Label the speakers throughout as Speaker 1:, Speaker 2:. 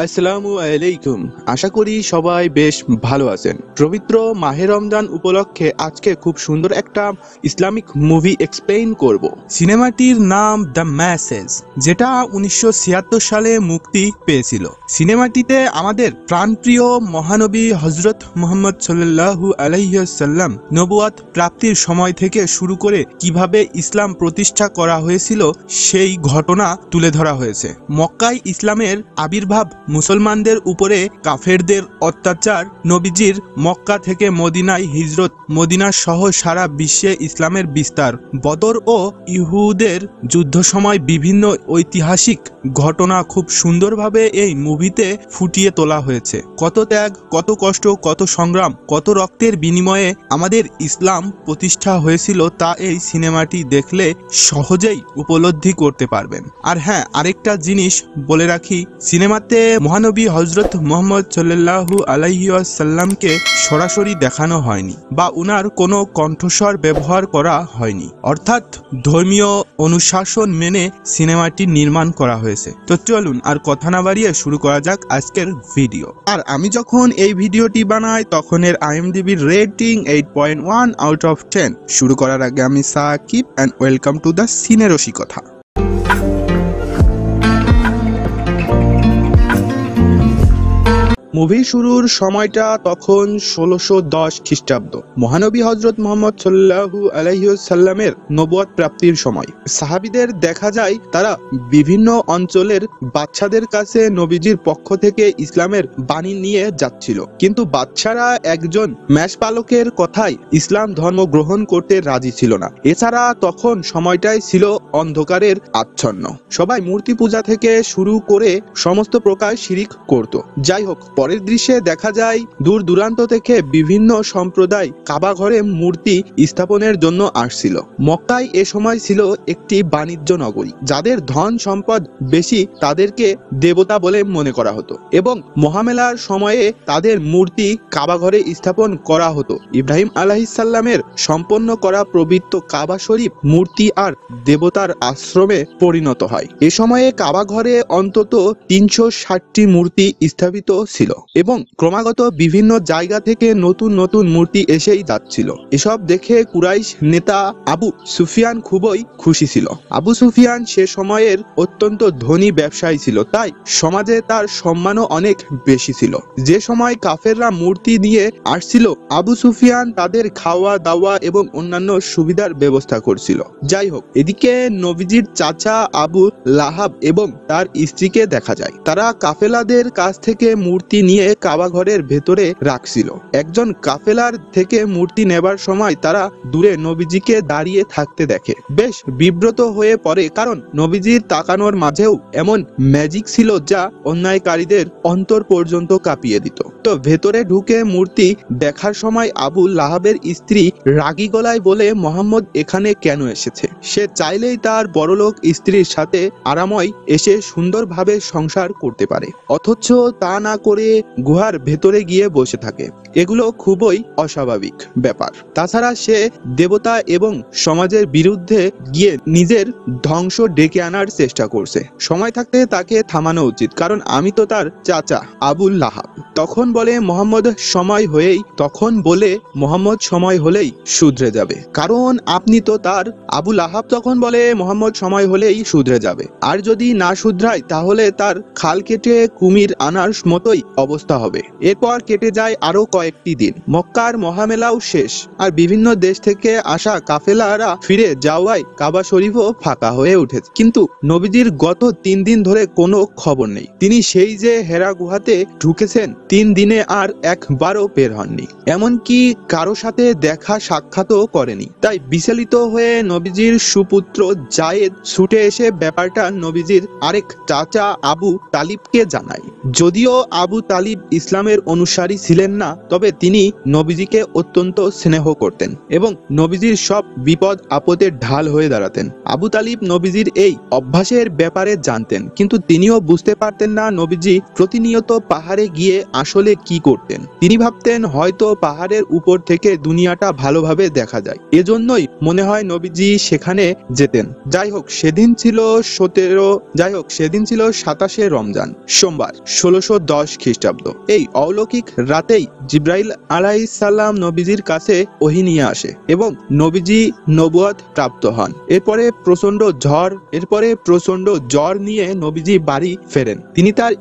Speaker 1: আসসালামু আলাইকুম। আশা করি সবাই বেশ ভালো আছেন। পবিত্র মাহে রমজান উপলক্ষে আজকে খুব সুন্দর একটা ইসলামিক মুভি এক্সপ্লেইন করব। সিনেমাটির নাম দ্য মেসেজ, যেটা 1976 সালে মুক্তি পেয়েছিল। সিনেমাটিতে আমাদের প্রাণপ্রিয় মহানবী হযরত মুহাম্মদ সাল্লাল্লাহু আলাইহি ওয়াসাল্লাম নবুয়ত প্রাপ্তির সময় থেকে শুরু করে কিভাবে ইসলাম প্রতিষ্ঠা করা হয়েছিল সেই ঘটনা তুলে ধরা হয়েছে। মক্কায় ইসলামের আবির্ভাব, মুসলমানদের উপরে কাফেরদের অত্যাচার, নবীজির মক্কা থেকে মদিনায় হিজরত, মদিনা সহ সারা বিশ্বে ইসলামের বিস্তার, বদর ও ইহুদের যুদ্ধ সময় বিভিন্ন ঐতিহাসিক ঘটনা খুব সুন্দরভাবে এই মুভিতে ফুটিয়ে তোলা হয়েছে। কত ত্যাগ, কত কষ্ট, কত সংগ্রাম, কত রক্তের বিনিময়ে আমাদের ইসলাম প্রতিষ্ঠা হয়েছিল তা এই সিনেমাটি দেখলে সহজেই উপলব্ধি করতে পারবেন। আর হ্যাঁ, আরেকটা জিনিস বলে রাখি, সিনেমাতে মহানবী হযরত মুহাম্মদ সাল্লাল্লাহু আলাইহি ওয়াসাল্লামকে সরাসরি দেখানো হয়নি বা উনার কোনো কণ্ঠস্বর ব্যবহার করা হয়নি, অর্থাৎ ধর্মীয় অনুশাসন মেনে সিনেমাটি নির্মাণ করা হয়েছে। তো চলুন আর কথা না বাড়িয়ে শুরু করা যাক আজকের ভিডিও। আর আমি যখন এই ভিডিওটি বানাই তখন এর IMDb রেটিং 8.1 আউট অফ 10। শুরু করার আগে আমি Sakib and welcome to the Cine Rosikotha. Movie শুরুর সময়টা তখন 1610 খ্রিস্টাব্দ। মহানবী হযরত মুহাম্মদ সাল্লাল্লাহু আলাইহি ওয়াসাল্লামের নবুয়ত প্রাপ্তির সময়। সাহাবীদের দেখা যায় তারা বিভিন্ন অঞ্চলের বাচ্চাদের কাছে নবীজির পক্ষ থেকে ইসলামের বাণী নিয়ে যাচ্ছিল, কিন্তু বাচ্চারা একজন মেষপালকের কথায় ইসলাম ধর্ম গ্রহণ করতে রাজি ছিল না। এছাড়া তখন সময়টাই ছিল অন্ধকারের আচ্ছন্ন। সবাই মূর্তি পূজা থেকে শুরু করে সমস্ত প্রকার শিরিক করত। যাই হোক, পরের দৃশ্যে দেখা যায় দূর দূরান্ত থেকে বিভিন্ন সম্প্রদায় কাবা ঘরে মূর্তি স্থাপনের জন্য আসছিল। মক্কায় এ সময় ছিল একটি বাণিজ্য নগরী। যাদের ধন সম্পদ বেশি তাদেরকে দেবতা বলে মনে করা হতো এবং মহামেলার সময়ে তাদের মূর্তি কাবা ঘরে স্থাপন করা হতো। ইব্রাহিম আলাইহিস সালামের সম্পন্ন করা পবিত্র কাবা শরীফ মূর্তি আর দেবতার আশ্রমে পরিণত হয়। এ সময়ে কাবা ঘরে অন্তত 360টি মূর্তি স্থাপিত ছিল এবং ক্রমাগত বিভিন্ন জায়গা থেকে নতুন নতুন মূর্তি এসেই যাচ্ছিল। এসব দেখে কুরাইশ নেতা আবু সুফিয়ান খুবই খুশি ছিল। আবু সুফিয়ান সে সময়ের অত্যন্ত ধনী ব্যবসায়ী ছিল, তাই সমাজে তার সম্মানও অনেক বেশি ছিল। যে সময় কাফেররা মূর্তি নিয়ে আসছিল, আবু সুফিয়ান তাদের খাওয়া দাওয়া এবং অন্যান্য সুবিধার ব্যবস্থা করছিল। যাই হোক, এদিকে নবীজির চাচা আবু লাহাব এবং তার স্ত্রীকে দেখা যায় তারা কাফেলাদের কাছ থেকে মূর্তি নিয়ে কাবা ঘরের ভেতরে রাখছিল। একজন কাফেলার থেকে মূর্তি নেবার সময় তারা দূরে নবীজিকে দাঁড়িয়ে থাকতে দেখে। বেশ বিব্রত হয়ে পড়ে, কারণ নবীজির তাকানোর মাঝেও এমন ম্যাজিক ছিল যা অন্যায়কারীদের অন্তর পর্যন্ত কাঁপিয়ে দিত। তো ভেতরে ঢুকে মূর্তি দেখার সময় আবু লাহাবের স্ত্রী রাগী গলায় বলে, মোহাম্মদ এখানে কেন এসেছে? সে চাইলেই তার বড়লোক স্ত্রীর সাথে আরাময় এসে সুন্দরভাবে সংসার করতে পারে, অথচ তা না করে গুহার ভেতরে গিয়ে বসে থাকে। এগুলো খুবই অস্বাভাবিক ব্যাপার। তাছাড়া সে দেবতা এবং সমাজের বিরুদ্ধে গিয়ে নিজের ধ্বংস ডেকে আনার চেষ্টা করছে। সময় থাকতে তাকে থামানো উচিত, কারণ আমি তো তার চাচা আবুল লাহাব। তখন বলে মোহাম্মদ সময় হলেই শুধরে যাবে, কারণ আপনি তো তার। আবু লাহাব তখন বলে মোহাম্মদ সময় হলেই শুধরে যাবে, আর যদি না শুধরায় তাহলে তার খাল কেটে কুমির আনার মতোই অবস্থা হবে। এরপর কেটে যায় আরো কয়েকটি দিন। মক্কার মহামেলাও শেষ, আর বিভিন্ন দেশ থেকে আসা কাফেলারা ফিরে যাওয়ায় কাবা শরীফও ফাঁকা হয়ে উঠেছে। কিন্তু নবীজির গত 3 দিন ধরে কোনো খবর নেই। তিনি সেই যে হেরা গুহাতে ঢুকেছেন 3 দিনে আর একবারও বের হননি, এমনকি কারো সাথে দেখা সাক্ষাৎও করেনি। তাই বিচলিত হয়ে নবীজির সুপুত্র জায়েদ ছুটে এসে ব্যাপারটা নবীজির আরেক চাচা আবু তালিবকে জানায়। যদিও আবু তালিব ইসলামের অনুসারী ছিলেন না, তবে তিনি নবীজিকে অত্যন্ত স্নেহ করতেন এবং নবীজির সব বিপদ আপদের ঢাল হয়ে দাঁড়াতেন। আবু তালিব নবীজির এই অভ্যাসের ব্যাপারে জানতেন, কিন্তু তিনিও বুঝতে পারতেন না নবীজি প্রতিনিয়ত পাহাড়ে গিয়ে আসলে তাহলে কি করতেন? তিনি ভাবতেন হয়তো পাহাড়ের উপর থেকে দুনিয়াটা ভালোভাবে দেখা যায়, এজন্যই মনে হয় নবীজি সেখানে যেতেন। যাই হোক সেদিন ছিল 27শে রমজান, সোমবার, 1610 খ্রিস্টাব্দ। এই অলৌকিক রাতেই জিব্রাইল আলাইহিস সালাম নবীজির কাছে ওহী নিয়ে আসে এবং নবীজি নবুয়ত প্রাপ্ত হন। এরপরে প্রচন্ড জ্বর নিয়ে নবীজি বাড়ি ফেরেন। তিনি তার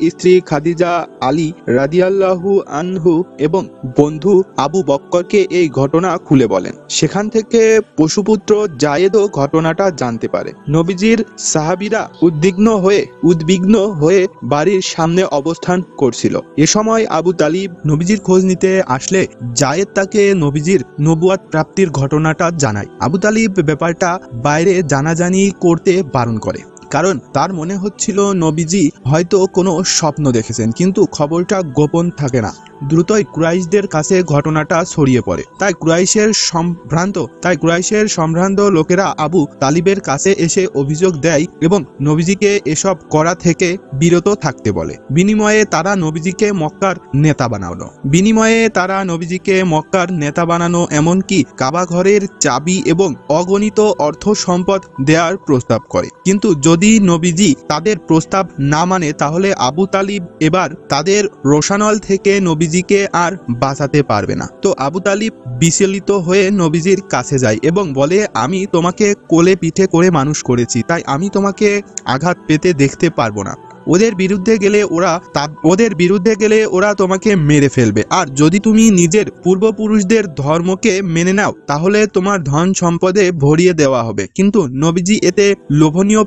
Speaker 1: স্ত্রী খাদিজা আলী রাদিয়াল্লাহু আনহু এবং বন্ধু আবু বক্করকে এই ঘটনা খুলে বলেন। সেখান থেকে পশুপুত্র জায়েদও ঘটনাটা জানতে পারে। নবীজির সাহাবীরা উদ্বিগ্ন হয়ে বাড়ির সামনে অবস্থান করছিল। এ সময় আবু তালিব নবীজির খোঁজ নিতে আসলে জায়েদ তাকে নবীজির নবুয়ত প্রাপ্তির ঘটনাটা জানায়। আবু তালিব ব্যাপারটা বাইরে জানাজানি করতে বারণ করে, কারণ তার মনে হচ্ছিল নবীজি হয়তো কোনো স্বপ্ন দেখেছেন, কিন্তু খবরটা গোপন থাকে না। দ্রুতই কুরাইশদের কাছে ঘটনাটা ছড়িয়ে পড়ে। তাই কুরাইশের সম্ভ্রান্ত লোকেরা আবু তালিবের কাছে এসে অভিযোগ দেয় এবং নবীজিকে এসব করা থেকে বিরত থাকতে বলে। বিনিময়ে তারা নবীজিকে মক্কার নেতা বানানো, এমনকি কাবা ঘরের চাবি এবং অগণিত অর্থ সম্পদ দেওয়ার প্রস্তাব করে। কিন্তু যদি নবীজি তাদের প্রস্তাব না মানে তাহলে আবু তালিব এবার তাদের রোশানল থেকে নবীজিকে আর বাঁচাতে পারবে না। তো আবু তালিব বিচলিত হয়ে নবীজির কাছে যায় এবং বলে, আমি তোমাকে কোলে পিঠে করে মানুষ করেছি, তাই আমি তোমাকে আঘাত পেতে দেখতে পারবো না। ওদের বিরুদ্ধে গেলে ওরা তোমাকে মেরে ফেলবে, আর যদি তুমি নিজের পূর্বপুরুষদের ধর্মকে মেনে নাও তাহলে তোমার ধন সম্পদে ভরিয়ে দেওয়া হবে। কিন্তু নবীজি এত লোভনীয়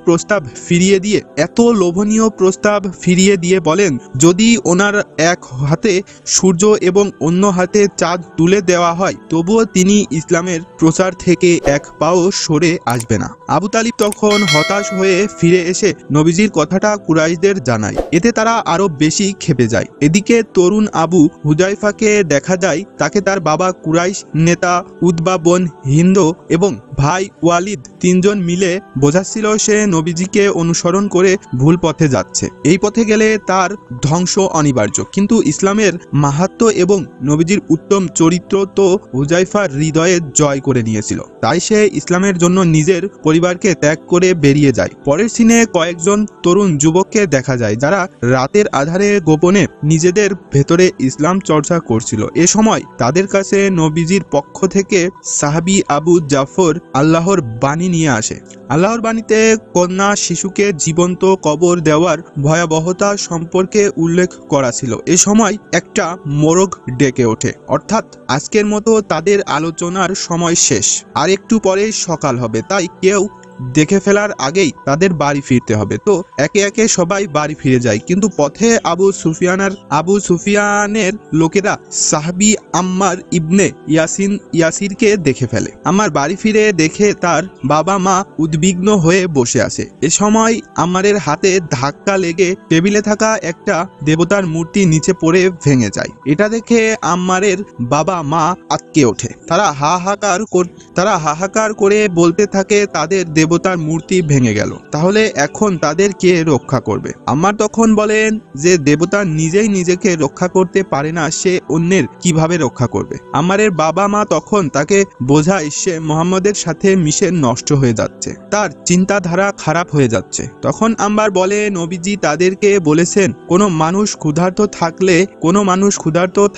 Speaker 1: প্রস্তাব ফিরিয়ে দিয়ে বলেন, যদি ওনার এক হাতে সূর্য এবং অন্য হাতে চাঁদ তুলে দেওয়া হয় তবুও তিনি ইসলামের প্রচার থেকে এক পাও সরে আসবে না। আবু তালিব তখন হতাশ হয়ে ফিরে এসে নবীজির কথাটা কুরাইশদের জানায়। এতে তারা আরো বেশি ক্ষেপে যায়। এদিকে তরুণ আবু হুজাইফাকে দেখা যায়, তাকে তার বাবা কুরাইশ নেতা উতবা বোন হিন্দ এবং ভাই ওয়ালিদ তিনজন মিলে বোঝাচ্ছিল সে নবীজিকে অনুসরণ করে ভুল পথে যাচ্ছে। এই পথে গেলে তার ধ্বংস অনিবার্য। কিন্তু ইসলামের মাহাত্ম্য এবং নবীজির উত্তম চরিত্র তো হুজাইফার হৃদয়ে জয় করে নিয়েছিল। তাই সে ইসলামের জন্য নিজের পরিবারকে ত্যাগ করে বেরিয়ে যায়। পরের সিনে কয়েকজন তরুণ যুবককে দেখা যায় যারা রাতের আধারে গোপনে নিজেদের ভেতরে ইসলাম চর্চা করছিল। এ সময় তাদের কাছে নবীজির পক্ষ থেকে সাহাবী আবু জাফর আল্লাহর বাণী নিয়ে আসে। আল্লাহর বাণীতে কন্যা শিশুকে জীবন্ত কবর দেওয়ার ভয়াবহতা সম্পর্কে উল্লেখ করা ছিল। এ সময় একটা মোরগ ডেকে ওঠে, অর্থাৎ আজকের মতো তাদের আলোচনার সময় শেষ, আর একটু পরেই সকাল হবে, তাই কেউ দেখে ফেলার আগেই তাদের বাড়ি ফিরতে হবে। তো একে একে সবাই বাড়ি ফিরে যায়, কিন্তু পথে আবু সুফিয়ানের লোকেরা সাহাবী আম্মার ইবনে ইয়াসিরকে দেখে ফেলে। আম্মার বাড়ি ফিরে দেখে তার বাবা মা উদ্বিগ্ন হয়ে বসে আছে। এ সময় আম্মারের হাতে ধাক্কা লেগে টেবিলে থাকা একটা দেবতার মূর্তি নিচে পড়ে ভেঙে যায়। এটা দেখে আম্মারের বাবা মা আটকে ওঠে। তারা হাহাকার করে বলতে থাকে তাদের দেবতার মূর্তি ভেঙে গেল, তাহলে এখন তাদের কে রক্ষা করবে? আম্মার তখন বলেন যে দেবতা নিজেই নিজেকে রক্ষা করতে পারে না, সে অন্যের কিভাবে রক্ষা করবে? আম্মারের বাবা মা তখন তাকে বোঝায় সে মুহাম্মদের সাথে মিশে নষ্ট হয়ে যাচ্ছে, তার চিন্তাধারা খারাপ হয়ে যাচ্ছে। তখন আম্বার বলে, নবীজি তাদেরকে বলেছেন কোনো মানুষ ক্ষুধার্ত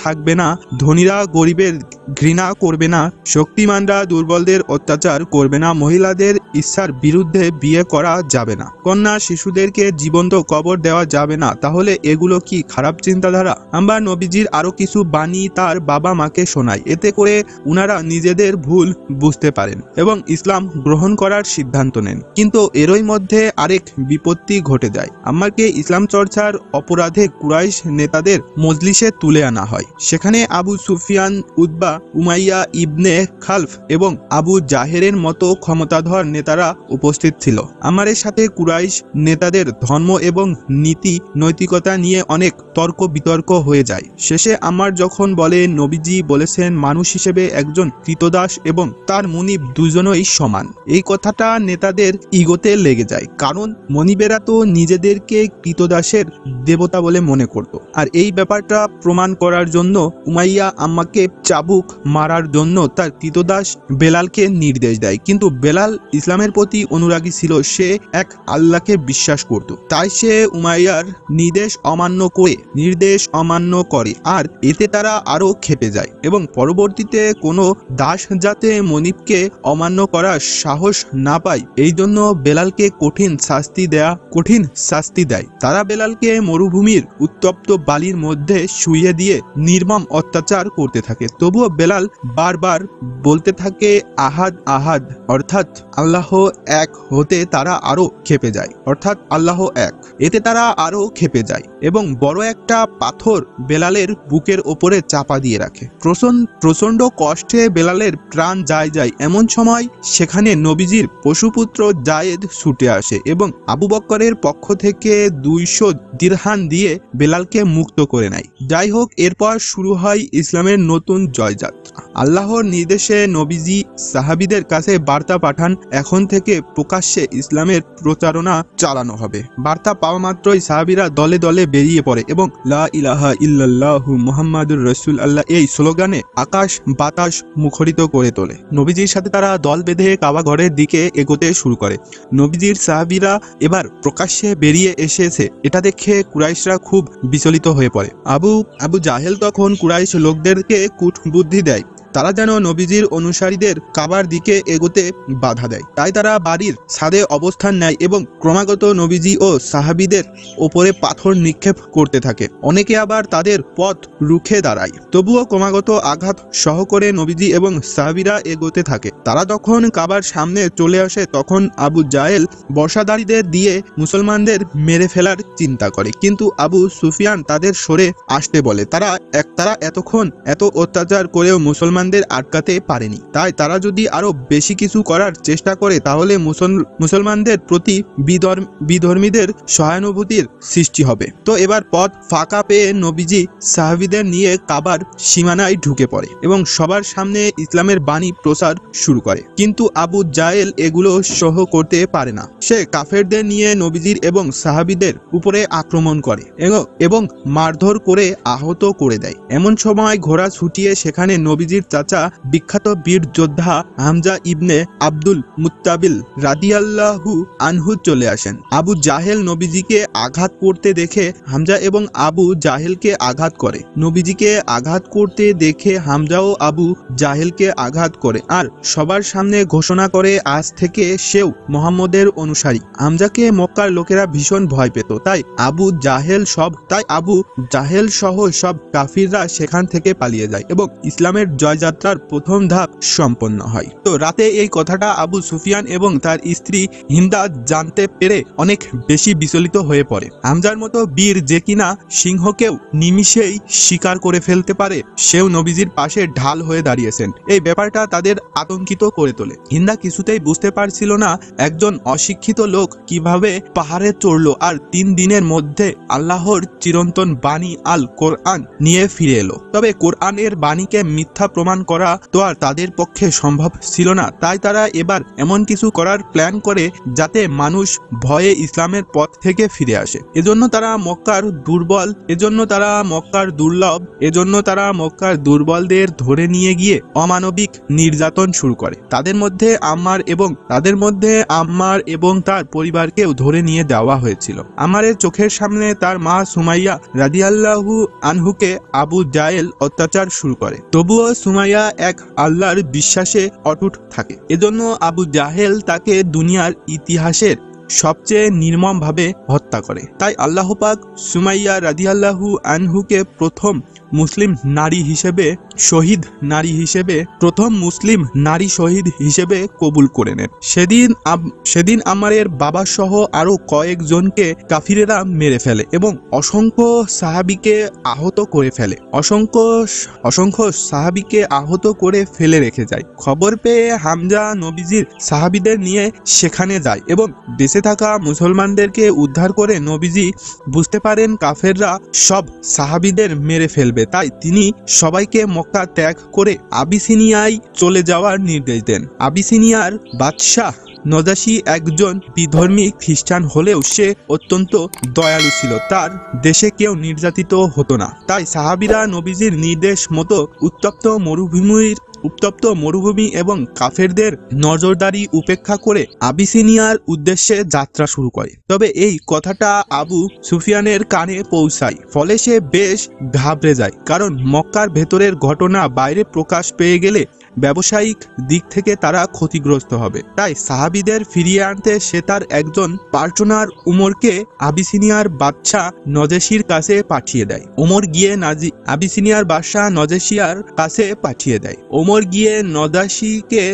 Speaker 1: থাকবে না, ধনীরা গরিবের ঘৃণা করবে না, শক্তিমানরা দুর্বলদের অত্যাচার করবে না, মহিলাদের ইচ্ছার বিরুদ্ধে বিয়ে করা যাবে না, কন্যা শিশুদেরকে জীবন্ত কবর দেওয়া যাবে না। তাহলে এগুলো কি খারাপ চিন্তাধারা? আমরা নবীজির আরো কিছু বাণী তার বাবা মাকে শোনাই, এতে করে উনারা নিজেদের ভুল বুঝতে পারেন এবং ইসলাম গ্রহণ করার সিদ্ধান্ত নেন। কিন্তু এরই মধ্যে আরেক বিপত্তি ঘটে যায়। আম্মারকে ইসলাম চর্চার অপরাধে কুরাইশ নেতাদের মজলিসে তুলে আনা হয়। সেখানে আবু সুফিয়ান, উতবা, উমাইয়া ইবনে খালফ এবং আবু জাহেরের মতো ক্ষমতাধর নেতারা তারা উপস্থিত ছিল। আম্মারের সাথে কুরাইশ নেতাদের ধর্ম এবং নীতি নৈতিকতা নিয়ে অনেক তর্ক বিতর্ক হয়ে যায়। শেষে আম্মার যখন বলে নবীজি বলেছেন মানুষ হিসেবে একজন কৃতদাস এবং তার মনিব দুজনই সমান, এই কথাটা নেতাদের ইগোতে লেগে যায়, কারণ মনিবেরা তো নিজেদেরকে কৃতদাসের দেবতা বলে মনে করত। আর এই ব্যাপারটা প্রমাণ করার জন্য উমাইয়া আম্মাকে চাবুক মারার জন্য তার কৃতদাস বেলালকে নির্দেশ দেয়, কিন্তু বেলাল ইসলামের প্রতি অনুরাগী ছিল, সে এক আল্লাহকে বিশ্বাস করত, তাই সে উমাইয়ার নির্দেশ অমান্য করে আর এতে তারা আরো খেপে যায় এবং পরবর্তীতে কোনো দাস যাতে মনিবকে অমান্য করার সাহস না পায় এই জন্য বেলালকে কঠিন শাস্তি দেয়। তারা বেলালকে মরুভূমির উত্তপ্ত বালির মধ্যে শুইয়ে দিয়ে নির্মম অত্যাচার করতে থাকে। তবুও বেলাল বারবার বলতে থাকে আহাদ আহাদ, অর্থাৎ আল্লাহ এক, হতে তারা আরো খেপে যায়, অর্থাৎ আল্লাহ এক। এতে তারা আরো খেপে যায় এবং বড় একটা পাথর বেলালের বুকের ওপরে চাপা দিয়ে রাখে। প্রচন্ড কষ্টে বেলালের প্রাণ যায়। এমন সময় সেখানে নবীজির পশুপুত্র জায়েদ ছুটে আসে এবং আবু বকরের পক্ষ থেকে 200 দিরহাম দিয়ে বেলালকে মুক্ত করে নেয়। যাই হোক, এরপর শুরু হয় ইসলামের নতুন জয়যাত্রা। আল্লাহর নির্দেশে নবীজি সাহাবীদের কাছে বার্তা পাঠান, এখন থেকে প্রকাশ্যে ইসলামের প্রচারণা চালানো হবে। বার্তা পাওয়া মাত্রই সাহাবীরা দলে দলে বেরিয়ে পড়ে এবং লা ইলাহা ইল্লাল্লাহু মুহাম্মাদুর রাসূলুল্লাহ এই স্লোগানে আকাশ বাতাস মুখরিত করে তোলে। নবীজির সাথে তারা দল বেঁধে কাবা ঘরের দিকে এগোতে শুরু করে। নবীজির সাহাবীরা এবার প্রকাশ্যে বেরিয়ে এসেছে এটা দেখে কুরাইশরা খুব বিচলিত হয়ে পড়ে। আবু জাহেল তখন কুরাইশ লোকদেরকে কূটবুদ্ধি দেয়, তারা যেন নবীজির অনুসারীদের কাবার দিকে এগোতে বাধা দেয়। তাই তারা বাড়ির ছাদে অবস্থান নেয় এবং ক্রমাগত নবীজি ও সাহাবীদের ওপরে পাথর নিক্ষেপ করতে থাকে। অনেকে আবার তাদের পথ রুখে দাঁড়ায়। তবুও ক্রমাগত আঘাত সহ করে নবীজি এবং সাহাবীরা এগোতে থাকে। তারা যখন কাবার সামনে চলে আসে তখন আবু জাহেল বর্ষাধারীদের দিয়ে মুসলমানদের মেরে ফেলার চিন্তা করে, কিন্তু আবু সুফিয়ান তাদের সরে আসতে বলে। তারা এতক্ষণ এত অত্যাচার করেও মুসলমানদের আটকাতে পারেনি, তাই তারা যদি আরো বেশি কিছু করার চেষ্টা করে তাহলে মুসলমানদের প্রতি বিধর্মীদের সহানুভূতির সৃষ্টি হবে। তো এবার পথ ফাঁকা পেয়ে নবীজি সাহাবীদের নিয়ে কাবার সীমানায় ঢুকে পড়ে এবং সবার সামনে ইসলামের বাণী প্রচার শুরু করে। কিন্তু আবু জাহেল এগুলো সহ করতে পারে না। সে কাফেরদের নিয়ে নবীজির এবং সাহাবীদের উপরে আক্রমণ করে এবং মারধর করে আহত করে দেয়। এমন সময় ঘোড়া ছুটিয়ে সেখানে নবীজির চাচা বিখ্যাত বীর যোদ্ধা হামজা ইবনে আব্দুল মুত্তাবিল রাদিয়াল্লাহু আনহু চলে আসেন। আবু জাহেল নবীজিকে আঘাত করতে দেখে হামজা এবং আবু জাহেলকে আঘাত করে। নবীজিকে আঘাত করতে দেখে হামজাও আবু জাহেলকে আঘাত করে আর সবার সামনে ঘোষণা করে আজ থেকে সেও মুহাম্মদের অনুসারী। হামজাকে মক্কার লোকেরা ভীষণ ভয় পেত, তাই আবু জাহেল সহ সব কাফিররা সেখান থেকে পালিয়ে যায় এবং ইসলামের জয়যাত্রার প্রথম ধাপ সম্পন্ন হয়। তো রাতে এই কথাটা আবু সুফিয়ান এবং তার স্ত্রী হিন্দা জানতে পেরে অনেক বেশি বিচলিত হয়ে পড়ে। হামজার মতো বীর যে কিনা সিংহকেও নিমিষেই শিকার করে ফেলতে পারে, সেও নবীজির পাশে ঢাল হয়ে দাঁড়িয়েছেন। এই ব্যাপারটা তাদের আতঙ্কিত করে তোলে। হিন্দা কিছুতেই বুঝতে পারছিল না একজন অশিক্ষিত লোক কিভাবে পাহাড়ে চড়লো আর 3 দিনের মধ্যে আল্লাহর চিরন্তন বাণী আল কোরআন নিয়ে ফিরে এলো। তবে কোরআনের বাণীকে মিথ্যা প্রমাণ করা তো আর তাদের পক্ষে সম্ভব ছিল না, তাই তারা এবার এমন কিছু করার প্ল্যান করে যাতে মানুষ ভয়ে ইসলামের পথ থেকে ফিরে আসে। এজন্য তারা মক্কার দুর্বলদের ধরে নিয়ে গিয়ে অমানবিক নির্যাতন শুরু করে। তাদের মধ্যে আম্মার এবং তার পরিবারকেও ধরে নিয়ে যাওয়া হয়েছিল। আম্মারের চোখের সামনে তার মা সুমাইয়া রাদিয়াল্লাহু আনহুকে আবু জাহেল অত্যাচার শুরু করে। তবুও সুমাইয়া এক আল্লাহর বিশ্বাসে অটুট থাকে। এজন্য আবু জাহেল তাকে দুনিয়ার ইতিহাসের সবচেয়ে নির্মমভাবে হত্যা করে। তাই আল্লাহ পাক সুমাইয়া রাদিয়াল্লাহু আনহুকে প্রথম মুসলিম নারী হিসেবে প্রথম মুসলিম নারী শহীদ হিসেবে কবুল করে নেন। সেদিন আমারের বাবা সহ আরো কয়েকজনকে কাফিরেরা মেরে ফেলে এবং অসংখ্য সাহাবীকে আহত করে ফেলে রেখে যায়। খবর পেয়ে হামজা নবীজির সাহাবীদের নিয়ে সেখানে যায় এবং বেঁচে থাকা মুসলমানদেরকে উদ্ধার করে নবীজি বুঝতে পারেন কাফেররা সব সাহাবীদের মেরে ফেলবে, তাই তিনি সবাইকে মক্কা ত্যাগ করে আবিসিনিয়ায় চলে যাওয়ার নির্দেশ দেন। আবিসিনিয়ার বাদশাহ নজাশী একজন বিধর্মী খ্রিস্টান হলেও সে অত্যন্ত দয়ালু ছিল। তার দেশে কেউ নির্যাতিত হতো না, তাই সাহাবীরা নবীজির নির্দেশ মতো উত্তপ্ত মরুভূমি এবং কাফেরদের নজরদারি উপেক্ষা করে আবিসিনিয়ার উদ্দেশ্যে যাত্রা শুরু করে। তবে এই কথাটা আবু সুফিয়ানের কানে পৌঁছায়, ফলে সে বেশ ঘাবড়ে যায়, কারণ মক্কার ভেতরের ঘটনা বাইরে প্রকাশ পেয়ে গেলে ব্যবসায়িক দিক থেকে তারা ক্ষতিগ্রস্ত হবে। তাই সাহাবীদের ফিরিয়ে আনতে সে তার একজন পার্টনার উমরকে আবিসিনিয়ার বাদশাহ নজাশীর কাছে পাঠিয়ে দেয়। উমর গিয়ে নজাশীকে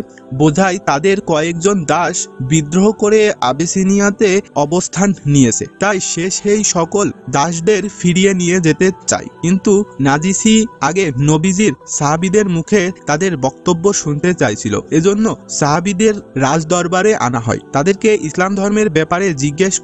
Speaker 1: বোঝায় তাদের কয়েকজন দাস বিদ্রোহ করে আবিসিনিয়াতে অবস্থান নিয়েছে, তাই সে সেই সকল দাসদের ফিরিয়ে নিয়ে যেতে চায়। কিন্তু নাজিসি আগে নবীজির সাহাবীদের মুখে তাদের বক্তব্য শুনতে চাইছিল, এজন্য সাহাবীদের রাজদরবারে আনা হয়। তাদেরকে ইসলাম ধর্মের ব্যাপারে জিজ্ঞেস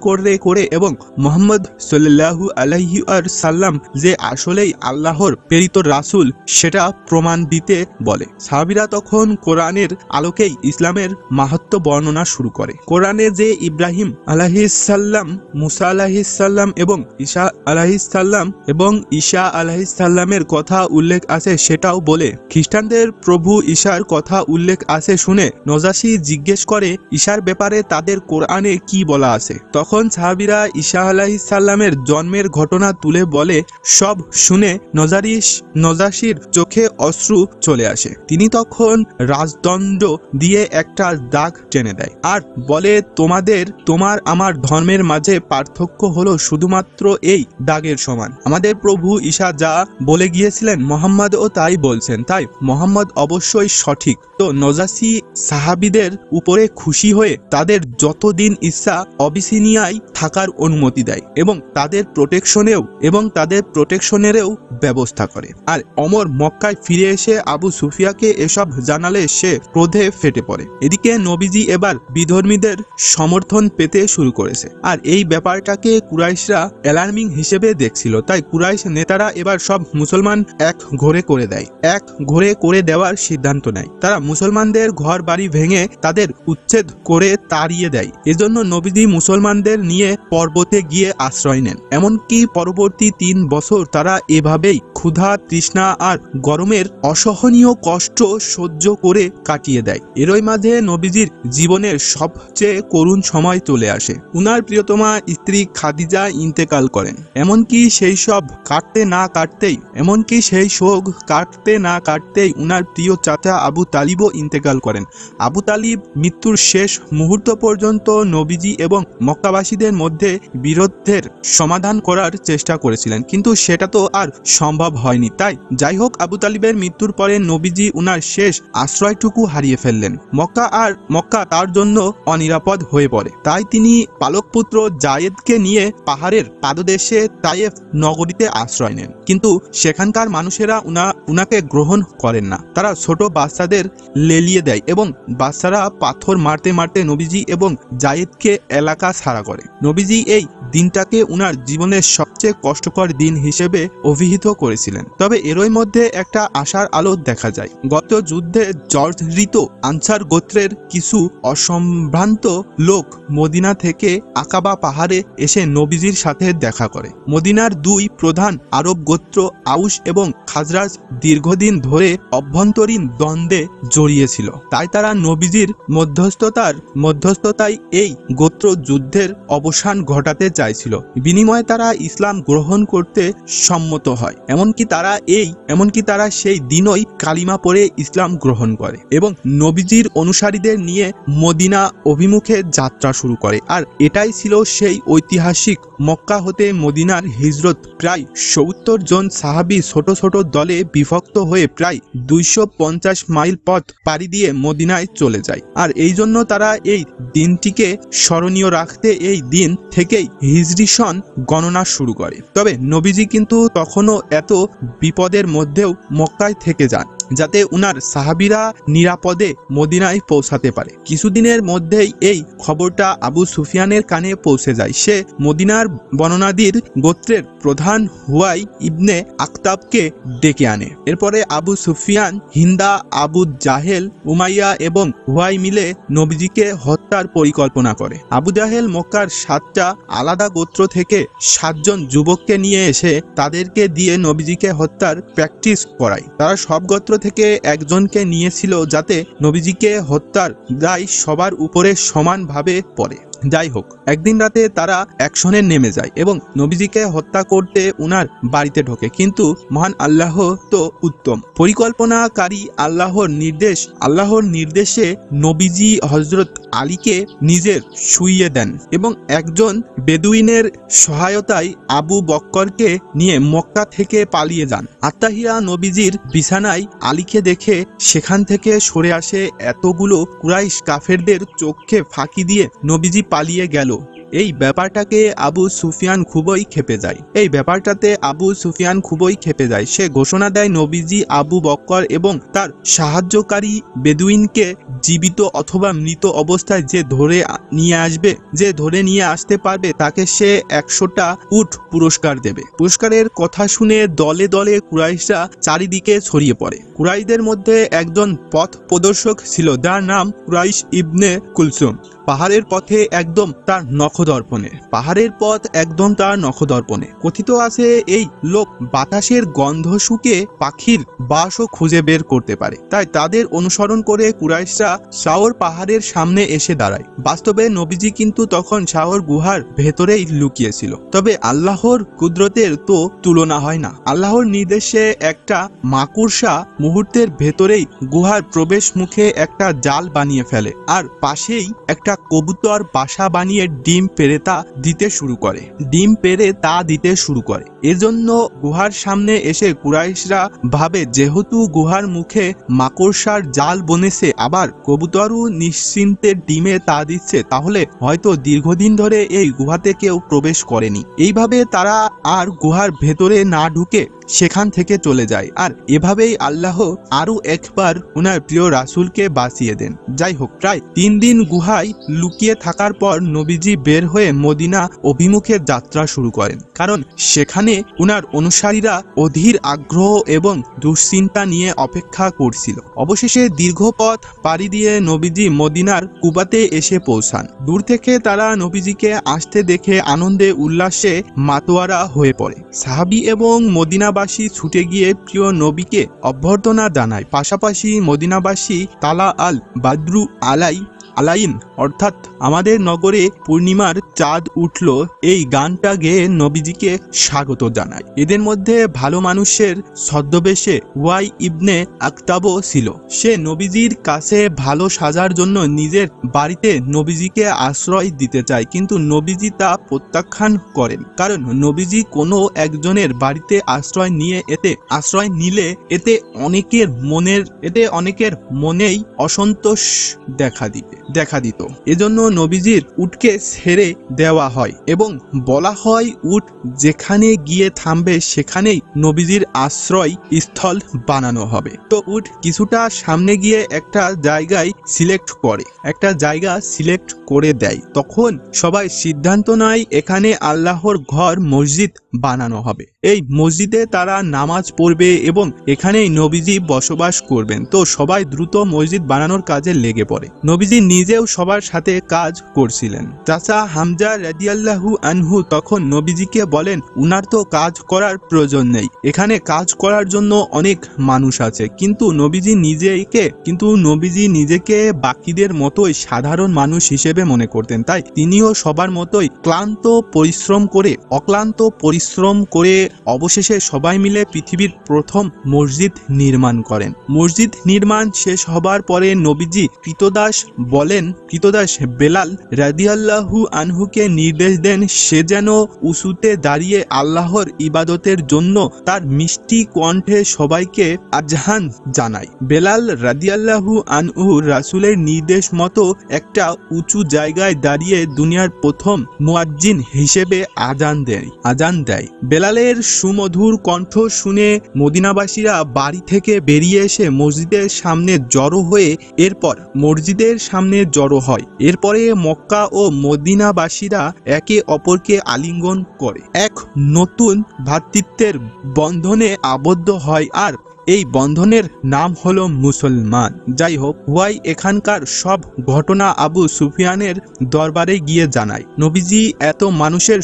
Speaker 1: করে এবং মুহাম্মদ সাল্লাল্লাহু আলাইহি ওয়াসাল্লাম যে আসলেই আল্লাহর প্রেরিত রাসূল সেটা প্রমাণ দিতে বলে। সাহাবীরা তখন কোরআনের আলোকেই ইসলামের মাহাত্ম্য বর্ণনা শুরু করে। কোরআনে যে ইব্রাহিম আলাইহিস সালাম, মুসা আলাইহিস সালাম এবং ঈসা আলাইহিস সালামের কথা উল্লেখ আছে সেটাও বলে। খ্রিস্টানদের প্রভু ঈসার কথা উল্লেখ আছে শুনে নজাশী জিজ্ঞেস করে ঈসার ব্যাপারে তাদের কোরআনে কি বলা আছে। তখন সাহাবীরা ঈসা আলাইহিস সালামের জন্মের ঘটনা তুলে বলে। সব শুনে নজাশীর চোখে অশ্রু চলে আসে। তিনি তখন রাজদণ্ড দিয়ে একটা দাগ টেনে দেয় আর বলে, তোমার আমার ধর্মের মাঝে পার্থক্য হলো শুধুমাত্র এই দাগের সমান। আমাদের প্রভু ঈসা যা বলে গিয়েছিলেন মুহাম্মদও তাই বলছেন, তাই মুহাম্মদ অবশ্যই সঠিক। তো নজাশী সাহাবীদের উপরে খুশি হয়ে তাদের যতদিন ইচ্ছা আবিসিনিয়ায় থাকার অনুমতি দেয় এবং তাদের প্রোটেকশনেরও ব্যবস্থা করে। আর ওমর মক্কায় ফিরে এসে আবু সুফিয়াকে এসব জানালে সে ক্রোধে ফেটে পড়ে। এদিকে নবীজি এবার বিধর্মীদের সমর্থন পেতে শুরু করেছে, আর এই ব্যাপারটাকে কুরাইশরা অ্যালার্মিং হিসেবে দেখছিল। তাই কুরাইশ নেতারা এবার সব মুসলমান এক ঘরে করে দেওয়ার সিদ্ধান্ত নেয়। তারা মুসলমানদের ঘর বাড়ি ভেঙে তাদের উচ্ছেদ করে তাড়িয়ে দেয়। এজন্য নবীজি মুসলমানদের নিয়ে পর্বতে গিয়ে আশ্রয় নেন। এমনকি পরবর্তী 3 বছর তারা এভাবেই ক্ষুধা, তৃষ্ণা আর গরমের অসহনীয় কষ্ট সহ্য করে কাটিয়ে দেয়। এরই মাঝে নবীজির জীবনের সবচেয়ে করুণ সময় চলে আসে। উনার প্রিয়তমা স্ত্রী খাদিজা ইন্তেকাল করেন। এমনকি সেই শোক কাটতে না কাটতেই উনার প্রিয় চাচা আবু তালিবও ইন্তেকাল করেন। আবু তালিব মৃত্যুর শেষ মুহূর্ত পর্যন্ত নবীজি এবং মক্কাবাসীদের মধ্যে বিরোধের সমাধান করার চেষ্টা করেছিলেন, কিন্তু সেটা তো আর সম্ভব হয়নি। তাই যাই হোক, আবু তালিবের মৃত্যুর পরে নবীজি উনার শেষ আশ্রয়টুকু হারিয়ে ফেললেন। মক্কা তার জন্য অনিরাপদ হয়ে পড়ে। তাই তিনি পালকপুত্র জায়েদকে নিয়ে পাহাড়ের পাদদেশে তায়েফ নগরীতে আশ্রয় নেন, কিন্তু সেখানকার মানুষেরা উনাকে গ্রহণ করেন না। তারা ছোট বাচ্চাদের লেলিয়ে দেয় এবং বাচ্চারা পাথর মারতে মারতে নবীজি এবং জায়েদকে এলাকা ছাড়া করে। নবীজি এই দিনটাকে উনার জীবনের সবচেয়ে কষ্টকর দিন হিসেবে অভিহিত করেছিলেন। তবে এরই মধ্যে একটা আশার আলো দেখা যায়। গত যুদ্ধে জর্জরিত আনসার গোত্রের কিছু অসম্ভ্রান্ত লোক মদিনা থেকে আকাবা পাহাড়ে এসে নবীজির সাথে দেখা করে। মদিনার 2 প্রধান আরব গোত্র আউস এবং খাজরাজ দীর্ঘদিন ধরে অভ্যন্তরীণ দ্বন্দ্বে জড়িয়েছিল। তাই তারা নবীজির মধ্যস্থতায় এই গোত্র যুদ্ধের অবসান ঘটাতে চাইছিল। বিনিময়ে তারা ইসলাম গ্রহণ করতে সম্মত হয়। এমনকি তারা সেই দিনই কালিমা পড়ে ইসলাম গ্রহণ করে এবং নবীজির অনুসারীদের নিয়ে মদিনা অভিমুখে যাত্রা শুরু করে। আর এটাই ছিল সেই ঐতিহাসিক মক্কা হতে মদিনার হিজরত। প্রায় 70 জন সাহাবী ছোট ছোট দলে বিভক্ত হয়ে প্রায় 250 মাইল পথ পাড়ি দিয়ে মদিনায় চলে যায়। আর এই জন্য তারা এই দিনটিকে স্মরণীয় রাখতে এই দিন থেকেই হিজরি সন গণনা শুরু করে। তবে নবীজি কিন্তু তখনও এত বিপদের মধ্যেও মক্কায় থেকে যান যাতে উনার সাহাবীরা নিরাপদে মদিনায় পৌঁছাতে পারে। কিছুদিনের মধ্যেই এই খবরটা আবু সুফিয়ানের কানে পৌঁছে যায়। সে মদিনার বর্ণনাদির গোত্রের প্রধান হুয়াই ইবনে আখতাবকে ডেকে আনে। এরপরে আবু সুফিয়ান, হিন্দা, আবু জাহেল, উমাইয়া এবং হুয়াই মিলে নবীজিকে হত্যার পরিকল্পনা করে। আবু জাহেল মক্কার 7টা আলাদা গোত্র থেকে 7 জন যুবককে নিয়ে এসে তাদেরকে দিয়ে নবীজিকে হত্যার প্র্যাকটিস করায়। তারা সব গোত্র থেকে একজনকে নিয়েছিল যাতে নবীজিকে হত্যার দায় সবার উপরে সমানভাবে পড়ে। যাই হোক, একদিন রাতে তারা অ্যাকশনে নেমে যায় এবং নবীজিকে হত্যা করতে উনার বাড়িতে ঢোকে। কিন্তু মহান আল্লাহ তো উত্তম পরিকল্পনাকারী। আল্লাহর নির্দেশে নবীজি হযরত আলীকে নিজের শুইয়ে দেন এবং একজন বেদুইনের সহায়তায় আবু বক্করকে নিয়ে মক্কা থেকে পালিয়ে যান। আত্তাহিয়া নবীজির বিছানায় আলীকে দেখে সেখান থেকে সরে আসে। এতগুলো কুরাইশ কাফেরদের চোখে ফাঁকি দিয়ে নবীজি পালিয়ে গেল। এই ব্যাপারটাতে আবু সুফিয়ান খুবই ক্ষেপে যায়। সে ঘোষণা দেয় নবীজি আবু বক্কর এবং তার সাহায্যকারী বেদুইনকে জীবিত অথবা মৃত অবস্থায় যে ধরে নিয়ে আসতে পারবে তাকে সে 100টা উট পুরস্কার দেবে। পুরস্কারের কথা শুনে দলে দলে কুরাইশরা চারিদিকে ছড়িয়ে পড়ে। কুরাইশদের মধ্যে একজন পথ প্রদর্শক ছিল যার নাম কুরাইশ ইবনে কুলসুম। পাহাড়ের পথ একদম তার নখদর্পণে। কথিত আছে এই লোক বাতাসের গন্ধ শুকে পাখির বাসও খুঁজে বের করতে পারে। তাই তাদের অনুসরণ করে কুরাইশরা শাওর পাহাড়ের সামনে এসে দাঁড়ায়। বাস্তবে নবীজি কিন্তু তখন শাওর গুহার ভেতরেই লুকিয়েছিল। তবে আল্লাহর কুদরতের তো তুলনা হয় না। আল্লাহর নির্দেশে একটা মাকড়সা মুহূর্তের ভেতরেই গুহার প্রবেশ মুখে একটা জাল বানিয়ে ফেলে আর পাশেই একটা কবুতর বাসা বানিয়ে ডিম পেড়ে তা দিতে শুরু করে। এজন্য গুহার সামনে এসে কুরাইশরা ভাবে যেহেতু গুহার মুখে মাকড়সার জাল বনেছে আবার কবুতরও নিশ্চিন্তে ডিমে তা দিচ্ছে, তাহলে হয়তো দীর্ঘদিন ধরে এই গুহাতে কেউ প্রবেশ করেনি। এইভাবে তারা আর গুহার ভেতরে না ঢুকে সেখান থেকে চলে যায়। আর এভাবেই আল্লাহ আরো একবার উনার প্রিয় রাসূলকে বাঁচিয়ে দেন। যাই হোক, প্রায় 3 দিন গুহায় লুকিয়ে থাকার পর নবীজি বের হয়ে মদিনা অভিমুখে যাত্রা শুরু করেন, কারণ সেখানে উনার অনুসারীরা অধীর আগ্রহ এবং দুশ্চিন্তা নিয়ে অপেক্ষা করছিল। অবশেষে দীর্ঘ পথ পাড়ি দিয়ে নবীজি মদিনার কুবাতে এসে পৌঁছান। দূর থেকে তারা নবীজিকে আসতে দেখে আনন্দে উল্লাসে মাতোয়ারা হয়ে পড়ে। সাহাবী এবং মদিনাবাসী ছুটে গিয়ে প্রিয় নবীকে অভ্যর্থনা জানায়। পাশাপাশি মদিনাবাসী তালা আল বাদরু আলাইন অর্থাৎ আমাদের নগরে পূর্ণিমার চাঁদ উঠল এই গানটা গেয়ে নবীজিকে স্বাগত জানায়। এদের মধ্যে ভালো মানুষের ছদ্মবেশে হুয়াই ইবনে আখতাবও ছিল। সে নবীজির কাছে ভালো সাজার জন্য নিজের বাড়িতে নবীজিকে আশ্রয় দিতে চায়, কিন্তু নবীজি তা প্রত্যাখ্যান করেন। কারণ নবীজি কোনো একজনের বাড়িতে আশ্রয় নিলে এতে অনেকের মনেই অসন্তোষ দেখা দিত। এজন্য নবীজির উটকে ছেড়ে দেওয়া হয় এবং বলা হয় উট যেখানে গিয়ে থামবে সেখানেই নবীজির আশ্রয় স্থল বানানো হবে। তো উট কিছুটা সামনে গিয়ে একটা জায়গা সিলেক্ট করে দেয়। তখন সবাই সিদ্ধান্ত নেয় এখানে আল্লাহর ঘর মসজিদ বানানো হবে। এই মসজিদে তারা নামাজ পড়বে এবং এখানেই নবীজি বসবাস করবেন। তো সবাই দ্রুত মসজিদ বানানোর কাজে লেগে পড়ে। নবীজি নিজেও সবার সাথে কাজ করছিলেন। চাচা হামজা রাদিয়াল্লাহু আনহু তখন নবীজিকে বলেন, উনার তো কাজ করার প্রয়োজন নেই, এখানে কাজ করার জন্য অনেক মানুষ আছে। কিন্তু নবীজি নিজেকে বাকিদের মতোই সাধারণ মানুষ হিসেবে মনে করতেন। তাই তিনিও সবার মতোই অক্লান্ত পরিশ্রম করে অবশেষে সবাই মিলে পৃথিবীর প্রথম মসজিদ নির্মাণ করেন। মসজিদ নির্মাণ শেষ হবার পরে নবীজি কৃতদাস বেলাল রাদিয়াল্লাহু আনহুকে নির্দেশ দেন সে যেন উঁচুতে দাঁড়িয়ে আল্লাহর ইবাদতের জন্য তার মিষ্টি কণ্ঠে সবাইকে আজান জানায়। বেলাল রাদিয়াল্লাহু আনহু রাসূলের নির্দেশ মতো একটা উঁচু জায়গায় দাঁড়িয়ে দুনিয়ার প্রথম মুয়াজ্জিন হিসেবে আজান দেয়। বেলালের সুমধুর কণ্ঠ শুনে মদিনাবাসীরা বাড়ি থেকে বেরিয়ে এসে মসজিদের সামনে জড়ো হয়। এরপরে মক্কা ও মদিনাবাসীরা একে অপরকে আলিঙ্গন করে এক নতুন ভ্রাতৃত্বের বন্ধনে আবদ্ধ হয়, আর এই বন্ধনের নাম হলো মুসলমান। যাই হোক, হুয়াই এখানকার সব ঘটনা আবু সুফিয়ানের দরবারে গিয়ে জানায়। নবীজি এত মানুষের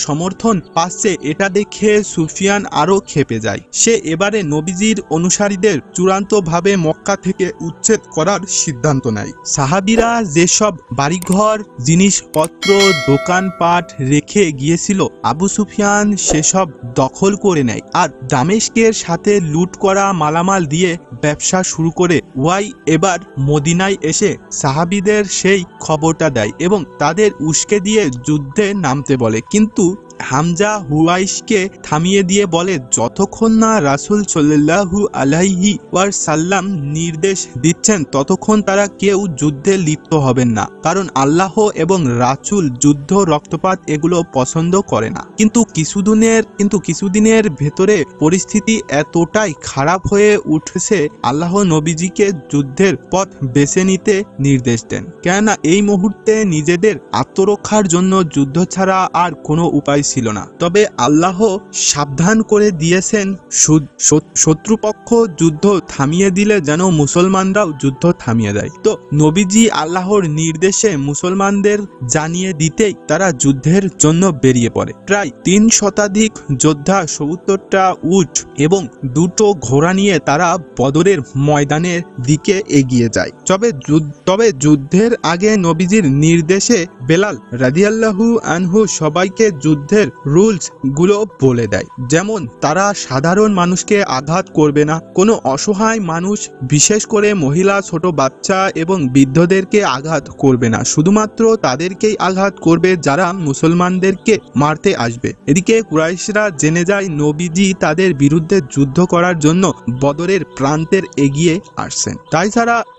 Speaker 1: সমর্থন পাচ্ছে এটা দেখে সুফিয়ান আরো ক্ষেপে যায়। সে এবারে নবীজির অনুসারীদের চূড়ান্তভাবে মক্কা থেকে উচ্ছেদ করার সিদ্ধান্ত নেয়। সাহাবীরা যেসব বাড়িঘর, জিনিসপত্র, দোকানপাট রেখে গিয়েছিল আবু সুফিয়ান সেসব দখল করে নেয়, আর দামেস্কের সাথে লুট করা মালামাল দিয়ে ব্যবসা শুরু করে। ওয়াই এবার মদিনায় এসে সাহাবীদের সেই খবরটা দেয় এবং তাদের উস্কে দিয়ে যুদ্ধে নামতে বলে। কিন্তু হামজা হুয়াইশকে থামিয়ে দিয়ে বলে, যতক্ষণ না রাসূল সাল্লাল্লাহু আলাইহি ওয়াসাল্লাম নির্দেশ দিচ্ছেন ততক্ষণ তারা কেউ যুদ্ধে লিপ্ত হবেন না, কারণ আল্লাহ এবং রাসূল যুদ্ধ, রক্তপাত এগুলো পছন্দ করে না। কিন্তু কিছুদিনের ভেতরে পরিস্থিতি এতটাই খারাপ হয়ে উঠেছে আল্লাহ নবীজিকে যুদ্ধের পথ বেছে নিতে নির্দেশ দেন, কেননা এই মুহূর্তে নিজেদের আত্মরক্ষার জন্য যুদ্ধ ছাড়া আর কোনো উপায় ছিল না। তবে আল্লাহ সাবধান করে দিয়েছেন, শত্রুপক্ষ যুদ্ধ থামিয়ে দিলে যেন মুসলমানরাও যুদ্ধ থামিয়ে দেয়। তো নবীজি আল্লাহর নির্দেশে মুসলমানদের জানিয়ে দিতেই তারা যুদ্ধের জন্য বেরিয়ে পড়ে। প্রায় 3 শতাধিক যোদ্ধা, 70টা উট এবং 2টো ঘোড়া নিয়ে তারা বদরের ময়দানের দিকে এগিয়ে যায়। তবে যুদ্ধের আগে নবীজির নির্দেশে বেলাল রাদিয়াল্লাহু আনহু সবাইকে যুদ্ধের রুলস গুলো বলে দেয়। যেমন, তারা সাধারণ মানুষকে আঘাত করবে না, কোনো অসহায় মানুষ, বিশেষ করে মহিলা, ছোট বাচ্চা এবং বৃদ্ধদেরকে আঘাত করবে না, শুধুমাত্র তাদেরকেই আঘাত করবে যারা মুসলমানদেরকে মারতে আসবে। এদিকে কুরাইশরা জেনে যায় নবীজি তাদের বিরুদ্ধে যুদ্ধ করার জন্য বদরের প্রান্তের এগিয়ে আসছেন।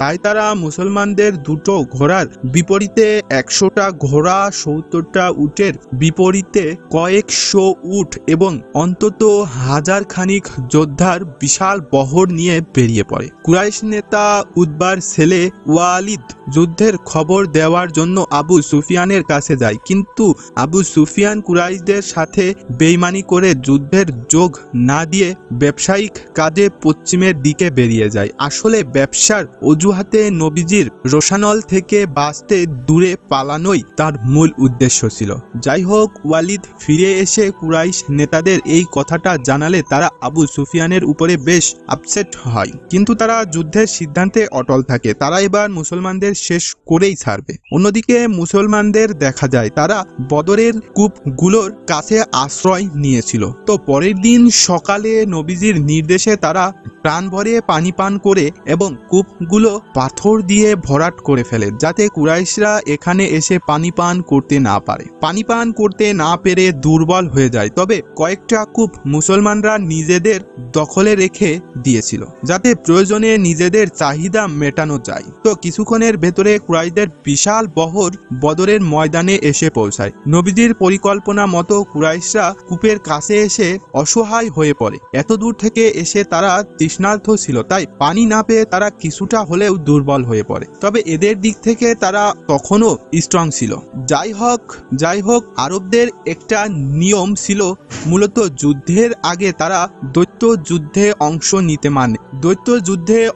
Speaker 1: তাই তারা মুসলমানদের 2টো ঘোড়ার বিপরীতে 100টা ঘোড়া, 70টা উটের বিপরীতে কয়েকশো উট এবং অন্তত 1000 খানিক যোদ্ধার বিশাল বহর নিয়ে বেরিয়ে পড়ে। কুরাইশ নেতা উতবার ছেলে ওয়ালিদ যুদ্ধের খবর দেওয়ার জন্য আবু সুফিয়ানের কাছে যায়, কিন্তু আবু সুফিয়ান কুরাইশদের সাথে বেইমানি করে যুদ্ধের যোগ না দিয়ে ব্যবসায়িক কাজে পশ্চিমের দিকে বেরিয়ে যায়। আসলে ব্যবসার অজুহাতে নবীজির রোশানল থেকে বাঁচতে দূরে পালানোই তার মূল উদ্দেশ্য ছিল। যাই হোক, ওয়ালিদ ফিরে এসে কুরাইশ নেতাদের এই কথাটা জানালে তারা আবু সুফিয়ানের উপরে বেশ আপসেট হয়, কিন্তু তারা যুদ্ধের সিদ্ধান্তে অটল থাকে। তারা এবার মুসলমানদের শেষ করেই ছাড়বে। অন্যদিকে মুসলমানদের দেখা যায় তারা বদরের কূপগুলোর কাছে আশ্রয় নিয়েছিল। তো পরের দিন সকালে নবীজির নির্দেশে তারা প্রাণ ভরে পানি পান করে এবং কূপগুলো পাথর দিয়ে ভরাট করে ফেলে, যাতে কুরাইশরা এখানে এসে পানি পান করতে না পারে। পানি পান করতে না পেরে দুর্বল হয়ে যায়। তবে কয়েকটা কূপ মুসলমানরা নিজেদের দখলে রেখে দিয়েছিল, যাতে প্রয়োজনে নিজেদের চাহিদা মেটানো যায়। তো কিছুক্ষণের ভেতরে কুরাইশদের বিশাল বহর বদরের ময়দানে এসে পৌঁছায়। নবীজির পরিকল্পনা মতো কুরাইশরা কূপের কাছে এসে অসহায় হয়ে পড়ে। এত দূর থেকে এসে তারা তৃষ্ণার্ত ছিল, তাই পানি না পেয়ে তারা কিছুটা হলেও দুর্বল হয়ে পড়ে। তবে এদের দিক থেকে তারা তখনও স্ট্রং ছিল। যাই হোক, আরবদের একটা একটা নিয়ম ছিল, মূলত যুদ্ধের আগে তারা দৈত্য যুদ্ধে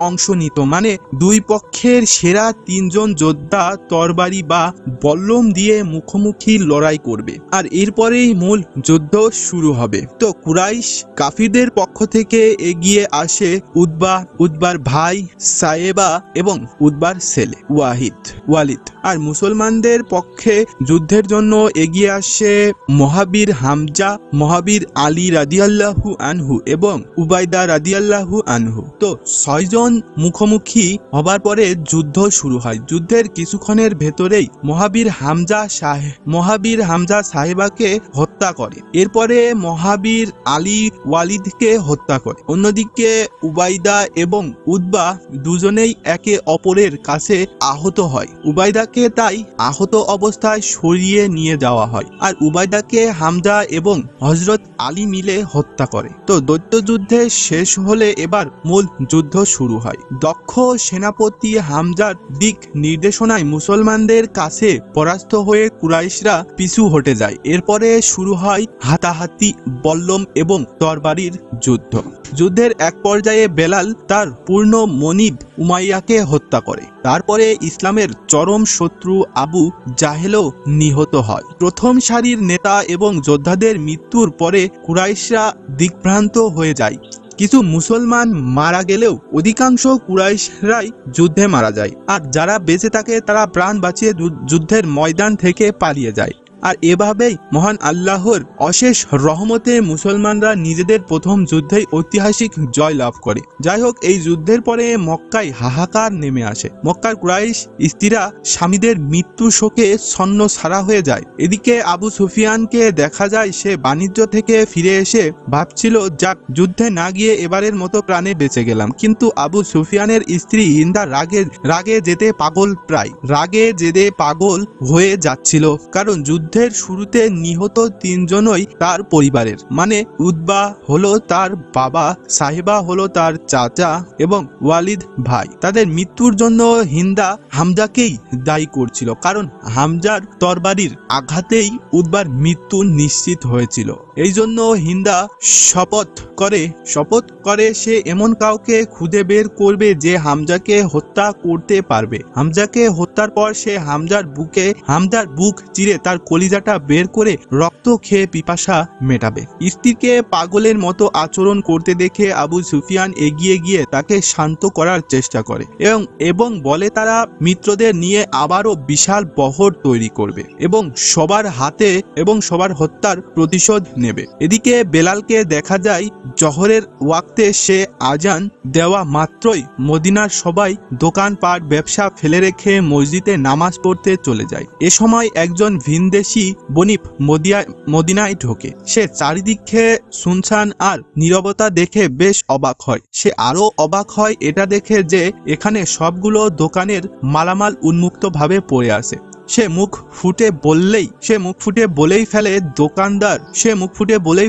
Speaker 1: অংশ নিত মানে দুই পক্ষের সেরা 3 জন যোদ্ধা তরবারি বা বল্লম দিয়ে মুখোমুখি লড়াই করবে, আর এরপরেই মূল যুদ্ধ শুরু হবে। তো কুরাইশ কাফিরদের পক্ষ থেকে এগিয়ে আসে উতবার ভাই সায়েবা এবং উতবার ছেলে ওয়ালিদ, আর মুসলমানদের পক্ষে যুদ্ধের জন্য এগিয়ে আসে মহাবীর হামজা, মহাবীর আলী রাদিয়াল্লাহু আনহু এবং উবাইদা রাদিয়াল্লাহু আনহু। তো 6 জন মুখোমুখি হবার পরে যুদ্ধ শুরু হয়। যুদ্ধের কিছুক্ষণের ভেতরেই মহাবীর হামজা সাহেবাকে হত্যা করে, এরপরে মহাবীর আলী ওয়ালিদকে হত্যা করে। অন্যদিকে উবাইদা এবং উতবা দুজনেই একে অপরের কাছে আহত হয়। উবাইদাকে তাই আহত অবস্থায় সরিয়ে নিয়ে যাওয়া হয়, আর উবাইদাকে হামজা এবং হযরত আলী মিলে হত্যা করে। তো দৈত্য যুদ্ধে শেষ হলে এবার মূল যুদ্ধ শুরু হয়। দক্ষ সেনাপতি হামজার দিক নির্দেশনায় মুসলমানদের কাছে পরাস্ত হয়ে কুরাইশরা পিছু হটে যায়। এরপরে শুরু হয় হাতাহাতি, বল্লম এবং তরবারির যুদ্ধ। যুদ্ধের এক পর্যায়ে বেলাল তার পূর্ণ মনিব উমাইয়াকে হত্যা করে। তারপরে ইসলামের চরম শত্রু আবু জাহেলও নিহত হয়। প্রথম সারির নেতা এবং যোদ্ধাদের মৃত্যুর পরে কুরাইশরা দিকভ্রান্ত হয়ে যায়। কিছু মুসলমান মারা গেলেও অধিকাংশ কুরাইশরাই যুদ্ধে মারা যায়, আর যারা বেঁচে থাকে তারা প্রাণ বাঁচিয়ে যুদ্ধের ময়দান থেকে পালিয়ে যায়। আর এভাবেই মহান আল্লাহর অশেষ রহমতে মুসলমানরা নিজেদের প্রথম যুদ্ধেই ঐতিহাসিক জয় লাভ করে। যাই হোক, এই যুদ্ধের পরে মক্কায় হাহাকার নেমে আসে। মক্কার কুরাইশ স্ত্রীরা স্বামীদের মৃত্যু শোকে ছন্ন ছাড়া হয়ে যায়। এদিকে আবু সুফিয়ানকে দেখা যায় সে বাণিজ্য থেকে ফিরে এসে ভাবছিল, যাক, যুদ্ধে না গিয়ে এবারের মতো প্রাণে বেঁচে গেলাম। কিন্তু আবু সুফিয়ানের স্ত্রী হিন্দা রাগে যেতে পাগল হয়ে যাচ্ছিল, কারণ যুদ্ধের শুরুতে নিহত 3 জনই তার পরিবারের, মানে উতবা হলো তার বাবা, সাহেবা হলো তার চাচা এবং ওয়ালিদ ভাই। তাদের মৃত্যুর জন্য হিন্দা হামজাকেই দায়ী করছিল, কারণ হামজার তরবারির আঘাতেই উতবার মৃত্যু নিশ্চিত হয়েছিল। এই জন্য হিন্দা শপথ করে সে এমন কাউকে খুঁজে বের করবে যে হামজাকে হত্যা করতে পারবে। হামজাকে হত্যার পর সে হামজার বুক চিরে তার কলিজাটা বের করে রক্ত খেয়ে পিপাসা মেটাবে। স্ত্রীকে পাগলের মতো আচরণ করতে দেখে আবু সুফিয়ান এগিয়ে গিয়ে তাকে শান্ত করার চেষ্টা করে এবং বলে তারা মিত্রদের নিয়ে আবারও বিশাল বহর তৈরি করবে এবং সবার হত্যার প্রতিশোধ নেবে। এদিকে বেলালকে দেখা যায় জোহরের ওয়াক্তে সে আজান দেওয়া মাত্রই মদিনার সবাই দোকানপাট ব্যবসা ফেলে রেখে মসজিদে নামাজ পড়তে চলে যায়। এ সময় একজন ভিনদেশি বণিক মদিনায় ঢোকে। সে চারিদিকে শুনশান আর নীরবতা দেখে বেশ অবাক হয়। সে আরো অবাক হয় এটা দেখে যে এখানে সবগুলো দোকানের মালামাল উন্মুক্ত ভাবে পড়ে আছে। সে মুখ ফুটে বলেই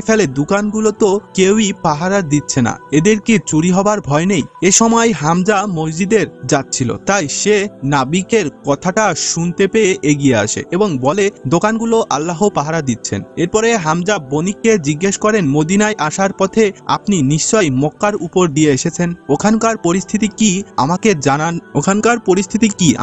Speaker 1: ফেলে দোকানগুলো তো কেউই পাহারা দিচ্ছে না, এদের কি চুরি হবার ভয় নেই? এ সময় হামজা মসজিদের যাচ্ছিল, তাই সে নাবিকের কথাটা শুনতে পেয়ে এগিয়ে আসে এবং বলে দোকানগুলো আল্লাহ পাহারা দিচ্ছেন। এরপরে হামজা বণিককে জিজ্ঞেস করেন, মদিনায় আসার পথে আপনি নিশ্চয়ই মক্কার উপর দিয়ে এসেছেন, ওখানকার পরিস্থিতি কি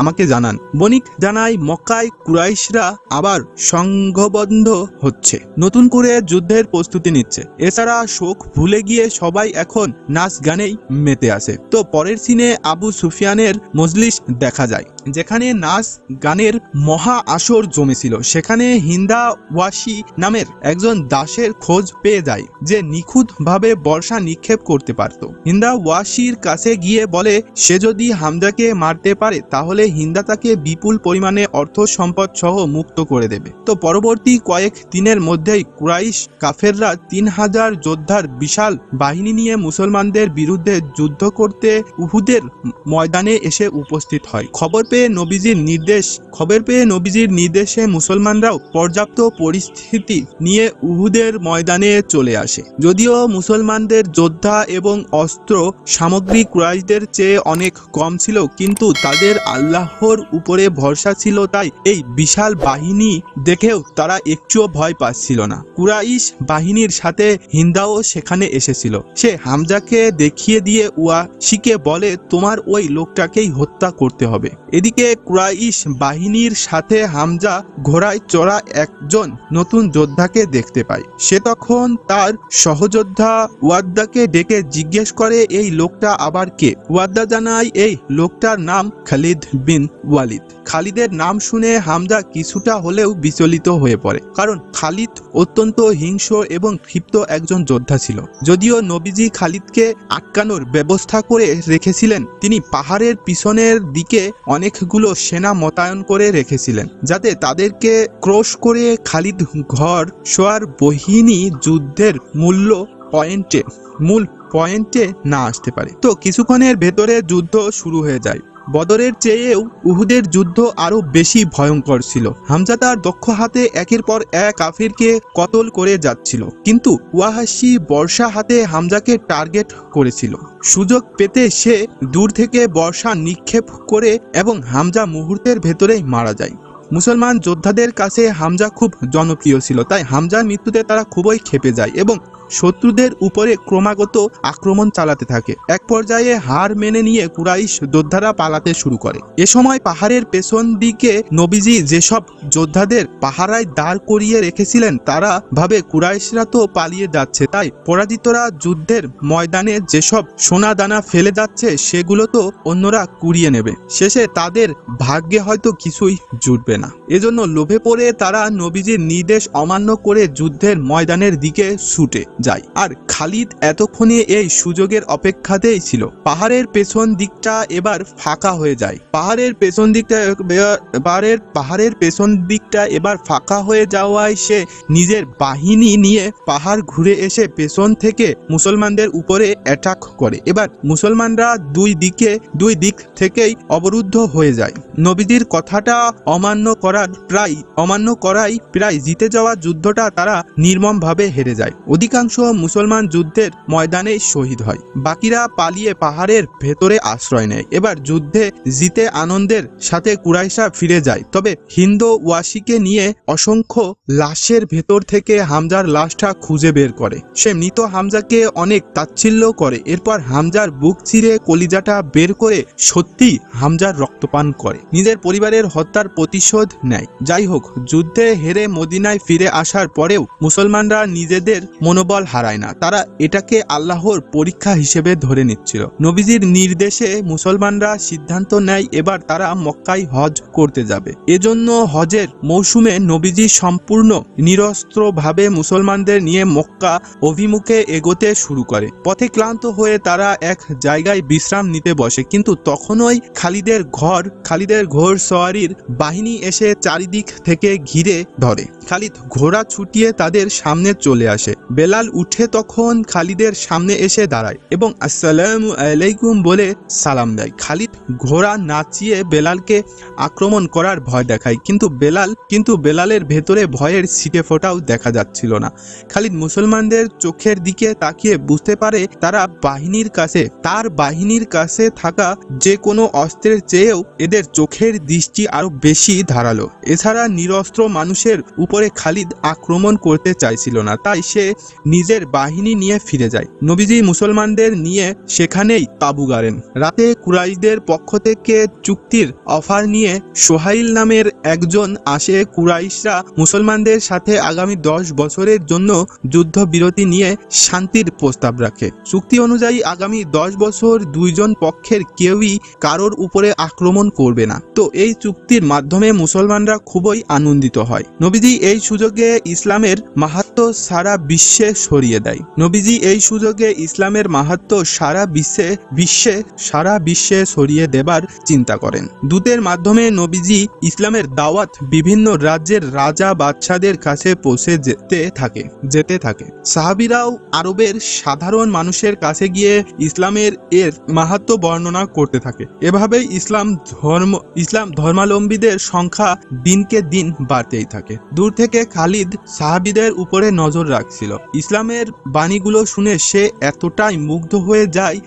Speaker 1: আমাকে জানান। বণিক জানায় মক্কায় কুরাইশরা আবার সংঘবদ্ধ হচ্ছে, নতুন করে যুদ্ধের প্রস্তুতি নিচ্ছে। এছাড়া শোক ভুলে গিয়ে সবাই এখন নাচ গানেই মেতে আছে। তো পরের সিনে আবু সুফিয়ানের মজলিস দেখা যায়, যেখানে নাচ গানের মহা আসর জমেছিল। সেখানে হিন্দা ওয়াসি নামের একজন দাসের খোঁজ পেয়ে যায় যে নিখুঁত ভাবে বর্ষা নিক্ষেপ করতে পারত। হিন্দা ওয়াসির কাছে গিয়ে বলে সে যদি হামজাকে মারতে পারে তাহলে হিন্দা তাকে বিপুল পরিমাণে অর্থ সম্পদ সহ মুক্ত করে দেবে। তো পরবর্তী কয়েক দিনের মধ্যেই কুরাইশ কাফেররা 3000 যোদ্ধার বিশাল বাহিনী নিয়ে মুসলমানদের বিরুদ্ধে যুদ্ধ করতে উহুদের ময়দানে এসে উপস্থিত হয়। খবর পেয়ে নবীজির নির্দেশে মুসলমানরাও পর্যাপ্ত পরিস্থিতি নিয়ে উহুদের ময়দানে চলে আসে। যদিও মুসলমানদের যোদ্ধা এবং অস্ত্র সামগ্রী কুরাইশদের চেয়ে অনেক কম ছিল, কিন্তু তাদের আল্লাহর উপরে ভরসা ছিল তাই তাই এই বিশাল বাহিনী দেখেও তারা একটুও ভয় পাচ্ছিল না। কুরাইশ বাহিনীর সাথে হিন্দাও সেখানে এসেছিল। সে হামজাকে দেখিয়ে দিয়ে ওয়াসিকে বলে, তোমার ওই লোকটাকেই হত্যা করতে হবে। এদিকে কুরাইশ বাহিনীর সাথে হামজা ঘোড়ায় চড়া একজন নতুন যোদ্ধাকে দেখতে পায়। সে তখন তার সহযোদ্ধা ওয়াদ্দাকে ডেকে জিজ্ঞেস করে, এই লোকটা আবার কে? ওয়াদ্দা জানায়, এই লোকটার নাম খালিদ বিন ওয়ালিদ। খালিদের নাম শুনে হামজা কিছুটা হলেও বিচলিত হয়ে পড়ে, কারণ খালিদ অত্যন্ত হিংস্র এবং ক্ষিপ্ত একজন যোদ্ধা ছিল। যদিও নবীজি খালিদকে আটকানোর ব্যবস্থা করে রেখেছিলেন, তিনি পাহাড়ের পিছনের দিকে অনেকগুলো সেনা মোতায়েন করে রেখেছিলেন, যাতে তাদেরকে ক্রস করে খালিদ ঘর সোয়ার বাহিনী যুদ্ধের মূল পয়েন্টে না আসতে পারে। তো কিছুক্ষণের ভেতরে যুদ্ধ শুরু হয়ে যায়। বদরের চেয়েও উহুদের যুদ্ধ আরো বেশি ভয়ঙ্কর ছিল। হামজা তার দক্ষ হাতে একের পর এক কাফিরকে কতল করে যাচ্ছিল, কিন্তু ওয়াহাশি বর্ষা হাতে হামজাকে টার্গেট করেছিল। সুযোগ পেতে সে দূর থেকে বর্ষা নিক্ষেপ করে এবং হামজা মুহূর্তের ভেতরেই মারা যায়। মুসলমান যোদ্ধাদের কাছে হামজা খুব জনপ্রিয় ছিল, তাই হামজার মৃত্যুতে তারা খুবই ক্ষেপে যায় এবং শত্রুদের উপরে ক্রমাগত আক্রমণ চালাতে থাকে। এক পর্যায়ে হার মেনে নিয়ে কুরাইশ যোদ্ধারা পালাতে শুরু করে। এ সময় পাহাড়ের পেছন দিকে নবীজি যেসব যোদ্ধাদের পাহারায় দাঁড় করিয়ে রেখেছিলেন, তারা ভাবে কুরাইশরা তো পালিয়ে যাচ্ছে, তাই পরাজিতরা যুদ্ধের ময়দানে যেসব সোনা দানা ফেলে যাচ্ছে সেগুলো তো অন্যরা কুড়িয়ে নেবে। শেষে তাদের ভাগ্যে হয়তো কিছুই জুটবে না। এজন্য লোভে পড়ে তারা নবীজির নির্দেশ অমান্য করে যুদ্ধের ময়দানের দিকে ছুটে যায়। আর খালিদ এতক্ষণে এই সুযোগের অপেক্ষাতেই ছিল। পাহাড়ের পেছন দিকটা এবার ফাঁকা হয়ে যায়। পাহাড়ের পেছন দিকটা এবার ফাঁকা হয়ে যাওয়ায় সে নিজের বাহিনী নিয়ে পাহাড় ঘুরে এসে পেছন থেকে মুসলমানদের উপরে অ্যাটাক করে। এবার মুসলমানরা দুই দিক থেকেই অবরুদ্ধ হয়ে যায়। নবীজির কথাটা অমান্য করাই প্রায় জিতে যাওয়া যুদ্ধটা তারা নির্মমভাবে হেরে যায়। অধিকাংশ মুসলমান যুদ্ধের ময়দানে শহীদ হয়, বাকিরা পালিয়ে পাহাড়ের ভেতরে আশ্রয় নেয়। এবার যুদ্ধে জিতে আনন্দের সাথে কুরাইশা ফিরে যায়, তবে হিন্দ ওয়াসিকে নিয়ে অসংখ্য লাশের ভেতর থেকে হামজার লাশটা খুঁজে বের করে। সে মৃত হামজাকে অনেক তাচ্ছিল্য করে, এরপর হামজার বুক চিরে কলিজাটা বের করে সত্যি হামজার রক্তপান করে নিজের পরিবারের হত্যার প্রতিশোধ নেয়। যাই হোক, যুদ্ধে হেরে মদিনায় ফিরে আসার পরেও মুসলমানরা নিজেদের মনোবল হারায় না। তারা এটাকে আল্লাহর পরীক্ষা হিসেবে ধরে নিচ্ছিল। নবীজির নির্দেশে মুসলমানরা সিদ্ধান্ত নেয় এবার তারা মক্কায় হজ করতে যাবে। এজন্য হজের মৌসুমে নবীজি সম্পূর্ণ নিরস্ত্রভাবে মুসলমানদের নিয়ে মক্কা অভিমুখে এগোতে শুরু করে। পথে ক্লান্ত হয়ে তারা এক জায়গায় বিশ্রাম নিতে বসে, কিন্তু তখনই খালিদের ঘোড় সওয়ারির বাহিনী এসে চারিদিক থেকে ঘিরে ধরে। খালিদ ঘোড়া ছুটিয়ে তাদের সামনে চলে আসে। বেলাল উঠে তখন খালিদের সামনে এসে দাঁড়ায় এবং আসসালামু আলাইকুম বলে সালাম দেয়। খালিদ ঘোড়া নাচিয়ে বেলালকে আক্রমণ করার ভয় দেখায়, কিন্তু বেলালের ভেতরে ভয়ের ছিটে ফোঁটাও দেখা যাচ্ছিল না। খালিদ মুসলমানদের চোখের দিকে তাকিয়ে বুঝতে পারে তার বাহিনীর কাছে থাকা যে কোনো অস্ত্রের চেয়েও এদের চোখের দৃষ্টি আরো বেশি ধারালো। এছাড়া নিরস্ত্র মানুষের উপরে খালিদ আক্রমণ করতে চাইছিল না, তাই সে নিজের বাহিনী নিয়ে ফিরে যায়। নবীজি মুসলমানদের নিয়ে সেখানেই তাঁবু গাড়েন। রাতে কুরাইশদের পক্ষ থেকে চুক্তির অফার নিয়ে সোহাইল নামের একজন আসে। কুরাইশরা মুসলমানদের সাথে আগামী 10 বছরের জন্য যুদ্ধবিরতি নিয়ে শান্তির প্রস্তাব রাখে। চুক্তি অনুযায়ী আগামী 10 বছর দুইজন পক্ষের কেউই কারোর উপরে আক্রমণ করবে না। তো এই চুক্তির মাধ্যমে মুসলমানরা খুবই আনন্দিত হয়। নবীজি এই সুযোগে ইসলামের মাহাত্ম্য সারা বিশ্বে ছড়িয়ে দেবার চিন্তা করেন। দূতের মাধ্যমে নবীজি ইসলামের দাওয়াত বিভিন্ন রাজ্যের রাজা বাদশাদের কাছে পৌঁছে যেতে থাকে। সাহাবীরাও আরবের সাধারণ মানুষের কাছে গিয়ে ইসলামের মাহাত্ম্য বর্ণনা করতে থাকে। এভাবেই ইসলাম ধর্মাবলম্বীদের সংখ্যা দিনকে দিন বাড়তেই থাকে। দূর দূর থেকে খালিদ সাহাবীদের উপরে নজর রাখছিল। ইসলামের বাণীগুলো শুনে সে এতটাই মুগ্ধ হয়ে যায়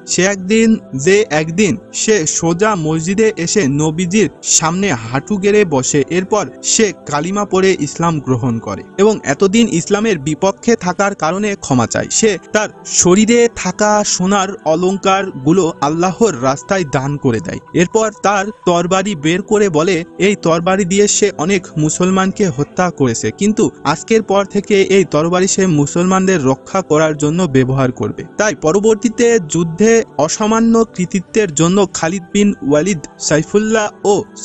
Speaker 1: একদিন সে সোজা মসজিদে এসে নবীজির সামনে হাঁটু গেড়ে বসে। এরপর সে কালিমা পড়ে ইসলাম গ্রহণ করে এবং এতদিন ইসলামের বিপক্ষে থাকার কারণে ক্ষমা চায়। সে তার শরীরে থাকা সোনার অলংকার গুলো আল্লাহর রাস্তায় দান করে দেয়। এরপর তার তরবারি বের করে বলে, এই তরবারি দিয়ে সে অনেক মুসলমানকে হত্যা করেছে, কিন্তু আজকের পর থেকে এই তরবারি সে মুসলমানদের রক্ষা করার জন্য ব্যবহার করবে। তাই পরবর্তীতে যুদ্ধে অসামান্য কৃতিত্বের জন্য খালিদ বিন ওয়ালিদ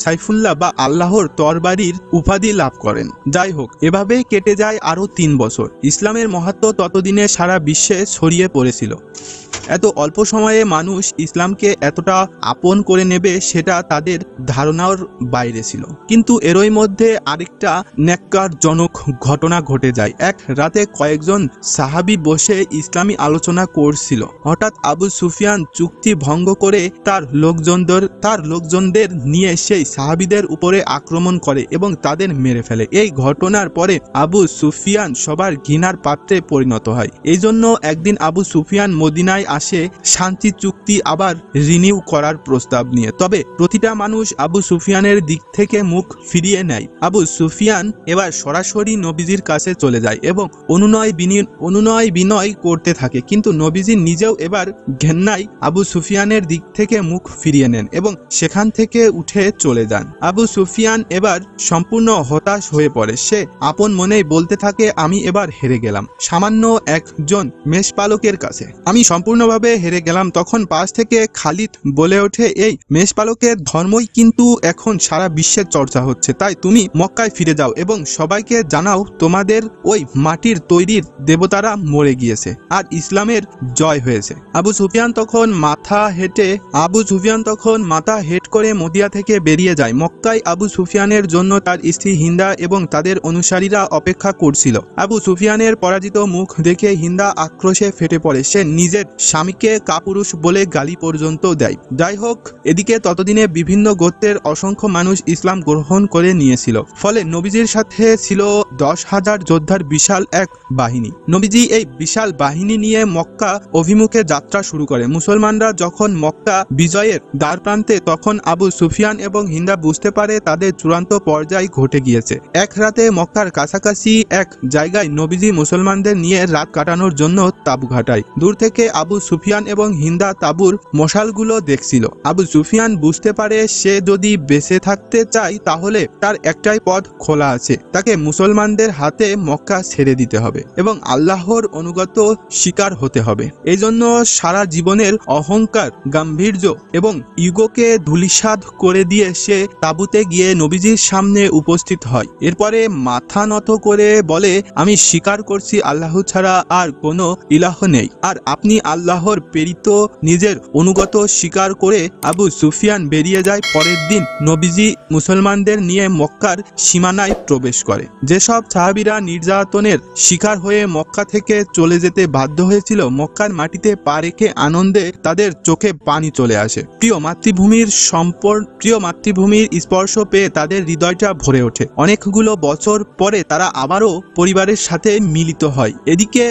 Speaker 1: সাইফুল্লাহ বা আল্লাহর তরবারির উপাধি লাভ করেন। যাই হোক, এভাবেই কেটে যায় আরো 3 বছর। ইসলামের মাহাত্ম্য ততদিনে সারা বিশ্বে ছড়িয়ে পড়েছিল। এত অল্প সময়ে মানুষ ইসলামকে এতটা আপন করে নেবে সেটা তাদের ধারণার বাইরে ছিল। কিন্তু এরই মধ্যে আরেকটা ন্যাক্কারজনক ঘটনা ঘটে যায়। এক রাতে কয়েকজন সাহাবী বসে ইসলামী আলোচনা করছিল। হঠাৎ আবু সুফিয়ান চুক্তি ভঙ্গ করে তার লোকজনদের নিয়ে সেই সাহাবীদের উপরে আক্রমণ করে এবং তাদের মেরে ফেলে। এই ঘটনার পরে আবু সুফিয়ান সবার ঘৃণার পাত্রে পরিণত হয়। এই জন্য একদিন আবু সুফিয়ান মদিনায় আসে শান্তি চুক্তি আবার রিনিউ করার প্রস্তাব নিয়ে। তবে প্রতিটা মানুষ আবু সুফিয়ানের দিক থেকে মুখ ফিরিয়ে নেয়। আবু সুফিয়ান এবার সরাসরি নবীজির কাছে চলে যায় এবং অনুনয় বিনয় করতে থাকে, কিন্তু নবীজি নিজেও এবার ঘেন্নায় আবু সুফিয়ানের দিক থেকে মুখ ফিরিয়ে নেন এবং সেখান থেকে উঠে চলে যান। আবু সুফিয়ান এবার সম্পূর্ণ হতাশ হয়ে পড়ে। সে আপন মনেই বলতে থাকে, আমি এবার হেরে গেলাম সামান্য একজন মেষপালকের কাছে, আমি সম্পূর্ণভাবে হেরে গেলাম। তখন পাশ থেকে খালিদ বলে ওঠে, এই মেষপালকের ধর্মই কিন্তু এখন সারা বিশ্বের চর্চা হচ্ছে, তাই তুমি মক্কায় ফিরে যাও এবং সবাইকে জানাও তোমাদের ওই মাটির তৈরির দেবতারা মরে গিয়েছে আর ইসলামের জয় হয়েছে। আবু সুফিয়ান তখন মাথা হেট করে মদিনা থেকে বেরিয়ে যায়। মক্কায় আবু সুফিয়ানের জন্য তার স্ত্রী হিন্দা এবং তাদের অনুসারীরা অপেক্ষা করছিল। আবু সুফিয়ানের পরাজিত মুখ দেখে হিন্দা আক্রোশে ফেটে পড়ে। সে নিজের স্বামীকে কাপুরুষ বলে গালি পর্যন্ত দেয়। যাই হোক, এদিকে ততদিনে বিভিন্ন গোত্রের অসংখ্য মানুষ ইসলাম গ্রহণ করে নিয়েছিল। ফলে নবীজির সাথে ছিল 10,000 যোদ্ধার বিশাল এক বাহিনী। নবীজি এই বিশাল বাহিনী নিয়ে মক্কা অভিমুখে যাত্রা শুরু করে। মুসলমানরা যখন মক্কা বিজয়ের দ্বার প্রান্তে, তখন আবু সুফিয়ান এবং হিন্দা বুঝতে পারে তাদের চূড়ান্ত পর্যায় ঘটে গিয়েছে। এক রাতে মক্কার কাছাকাছি এক জায়গায় নবীজি মুসলমানদের নিয়ে রাত কাটানোর জন্য তাঁবু ঘাটায়। দূর থেকে আবু সুফিয়ান এবং হিন্দা তাঁবুর মশালগুলো দেখছিল। আবু সুফিয়ান বুঝতে পারে সে যদি বেঁচে থাকতে চায় তাহলে তার একটাই পথ খোলা আছে, তাকে মুসলমানদের হাতে মক্কা ছেড়ে দিতে হবে এবং আল্লাহর অনুগত শিকার হতে হবে। এই জন্য সারা জীবনের অহংকার, গাম্ভীর্য এবং ইগোকে ধূলিসাৎ করে দিয়ে সে তাঁবুতে গিয়ে নবীজির সামনে উপস্থিত হয়। এরপরে মাথা নত করে বলে, আমি স্বীকার করছি আল্লাহ ছাড়া আর কোনো ইলাহ নেই, আর আপনি আল্লাহর প্রেরিত। নিজের অনুগত স্বীকার করে আবু সুফিয়ান বেরিয়ে যায়। পরের দিন নবীজি মুসলমানদের নিয়ে মক্কার সীমানায় প্রবেশ করে। যেসব সাহাবীরা নির্যাতনের শিকার হয়ে মক্কা থেকে চলে যেতে বাধ্য হয়েছিল, মক্কার মাটিতে পা রেখে আনন্দে তাদের চোখে পানি চলে আসে। প্রিয় মাতৃভূমির স্পর্শ পেয়ে তাদের হৃদয়টা ভরে ওঠে। অনেকগুলো বছর পরে তারা আবারও পরিবারের সাথে মিলিত হয়। এদিকে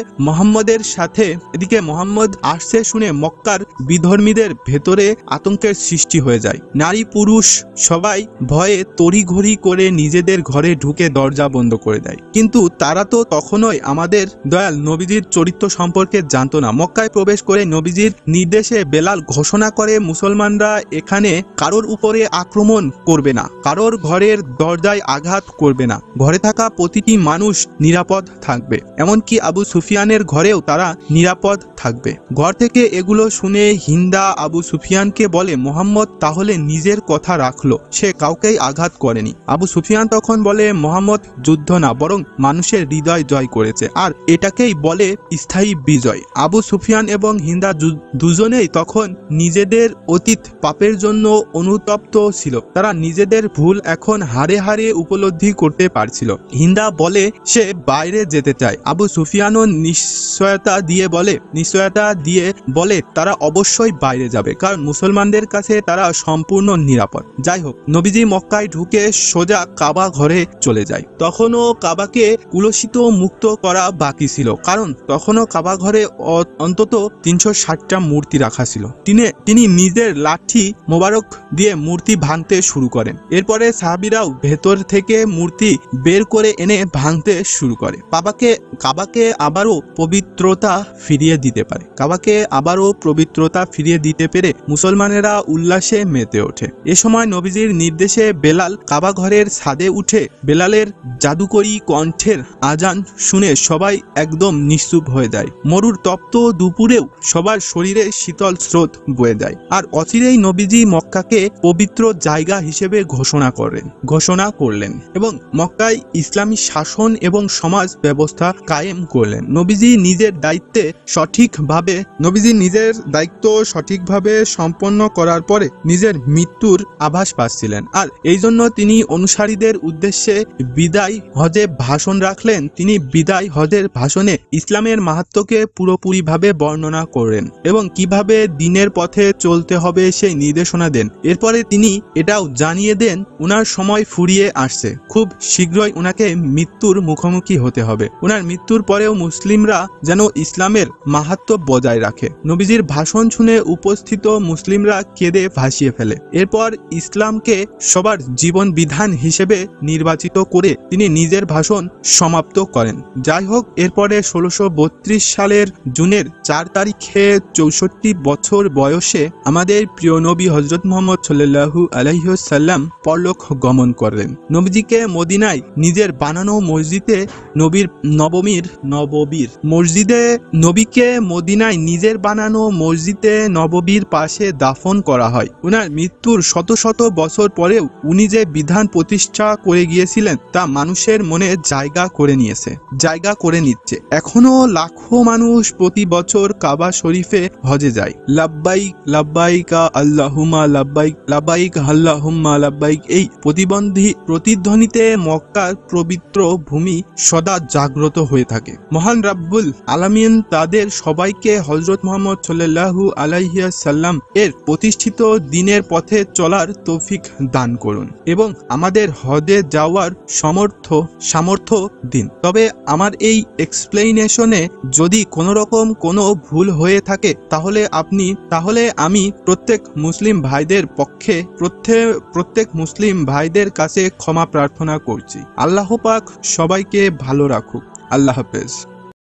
Speaker 1: মোহাম্মদ আসছে শুনে মক্কার বিধর্মীদের ভেতরে আতঙ্কের সৃষ্টি হয়ে যায়। নারী পুরুষ সবাই ভয়ে তড়িঘড়ি করে নিজেদের ঘরে ঢুকে দরজা বন্ধ করে দেয়। কিন্তু তারা তো তখনই আমাদের দয়াল নবীজির চরিত্র সম্পর্কে জানতো না। মক্কায় প্রবেশ করে নবীজির নির্দেশে বেলাল ঘোষণা করে, মুসলমানরা এখানে কারোর উপরে আক্রমণ করবে না, কারোর ঘরের দরজায় আঘাত করবে না, ঘরে থাকা প্রতিটি মানুষ নিরাপদ থাকবে, এমনকি আবু সুফিয়ানের ঘরেও তারা নিরাপদ থাকবে। ঘর থেকে এগুলো শুনে হিন্দা আবু সুফিয়ানকে বলে, মোহাম্মদ তাহলে নিজের কথা রাখলো, সে কাউকেই আঘাত করেনি। আবু সুফিয়ান তখন বলে, মোহাম্মদ যুদ্ধ না, বরং মানুষের হৃদয় জয় করেছে, আর এটাকেই বলে স্থায়ী বিজয়। আবু সুফিয়ান এবং হিন্দা দুজনেই তখন নিজেদের অতীত পাপের জন্য অনুতপ্ত ছিল। তারা নিজেদের ভুল এখন হাড়ে হাড়ে উপলব্ধি করতে পারছিল। হিন্দা বলে সে বাইরে যেতে চায়। আবু সুফিয়ানও নিশ্চয়তা দিয়ে বলে তারা অবশ্যই বাইরে যাবে, কারণ মুসলমানদের কাছে তারা সম্পূর্ণ নিরাপদ। যাই হোক, নবীজি মক্কায় ঢুকে সোজা কাবা ঘরে চলে যায়। তখনও কাবাকে কুলসিত মুক্ত করা বাকি ছিল, কারণ তখনও কাবা ঘরে অন্তত 360টা মূর্তি রাখা ছিল। তিনি নিজের লাঠি মোবারক দিয়ে মূর্তি ভাঙতে শুরু করেন। এরপরে সাহাবীরাও ভেতর থেকে মূর্তি বের করে এনে ভাঙতে শুরু করে। কাবাকে আবারও পবিত্রতা ফিরিয়ে দিতে পেরে মুসলমানেরা উল্লাসে মেতে ওঠে। এ সময় নবীজির নির্দেশে বেলাল কাবা ঘরের ছাদে উঠে বেলালের জাদুকরী কণ্ঠের আজান শুনে সবাই একদম নিশ্চুপ হয়ে যায়। মরুর তপ্ত দুপুরেও সবার শরীরে শীতল স্রোত বয়ে যায়। আর অচিরেই নবীজি মক্কাকে পবিত্র জায়গা হিসেবে ঘোষণা করলেন এবং মক্কায় ইসলামী শাসন এবং সমাজ ব্যবস্থা কায়েম করলেন। নবীজি নিজের দায়িত্ব সঠিকভাবে সম্পন্ন করার পরে নিজের মৃত্যুর আভাস পাচ্ছিলেন, আর এই জন্য তিনি অনুসারীদের উদ্দেশ্যে বিদায় হজে ভাষণ রাখলেন। তিনি বিদায় হজের ভাষণে ইসলামের মাহাত্ম্যকে পুরোপুরিভাবে বর্ণনা করেন এবং কিভাবে দিনের পথে চলতে হবে সেই নির্দেশনা দেন। এরপরে তিনি এটাও জানিয়ে দেন উনার সময় ফুরিয়ে আসছে, খুব শীঘ্রই উনাকে মৃত্যুর মুখোমুখি হতে হবে। উনার মৃত্যুর পরেও মুসলিমরা যেন ইসলামের মাহাত্ম্য বজায় রাখে। নবীজির ভাষণ শুনে উপস্থিত মুসলিমরা কেঁদে ভাসিয়ে ফেলে। এরপর ইসলামকে সবার জীবন বিধান হিসেবে নির্বাচিত করে তিনি নিজের ভাষণ সমাপ্ত করেন। যাই হোক, এরপরে 1632 সালের জুনের 4 তারিখে 64 বছর বয়সে আমাদের প্রিয় নবী হযরত মুহাম্মদ সাল্লাল্লাহু আলাইহি ওয়াসাল্লাম পরলোক গমন করলেন। নবীজিকে মদিনায় নিজের বানানো মসজিদে নববীর পাশে দাফন করা হয়। উনার মৃত্যুর শত শত বছর পরেও উনি যে বিধান প্রতিষ্ঠা করে গিয়েছিলেন তা মানুষের মনে জায়গা করে নিচ্ছে। এখনো লাখো মানুষ প্রতি বছর কাবা শরীফে হজে যায়। লাব্বাইক লাব্বাইক আল্লাহুম্মা লাব্বাইক লাব্বাইক আল্লাহুম্মা লাব্বাইক এই প্রতিধ্বনিতে মক্কার পবিত্র ভূমি সদা জাগ্রত হয়ে থাকে। মহান রাব্বুল আলামিন তাদের সবাইকে হযরত মুহাম্মদ সাল্লাল্লাহু আলাইহি ওয়াসাল্লাম এর প্রতিষ্ঠিত দিনের পথে চলার তৌফিক দান করুন এবং আমাদের হজে যাওয়ার সামর্থ্য দিন। তবে আমার এই এক্সপ্লেনেশনে যদি কোনো রকম কোনো ভুল হয়ে থাকে তাহলে আমি প্রত্যেক মুসলিম ভাইদের কাছে ক্ষমা প্রার্থনা করছি। আল্লাহ পাক সবাইকে ভালো রাখুক। আল্লাহ হাফেজ।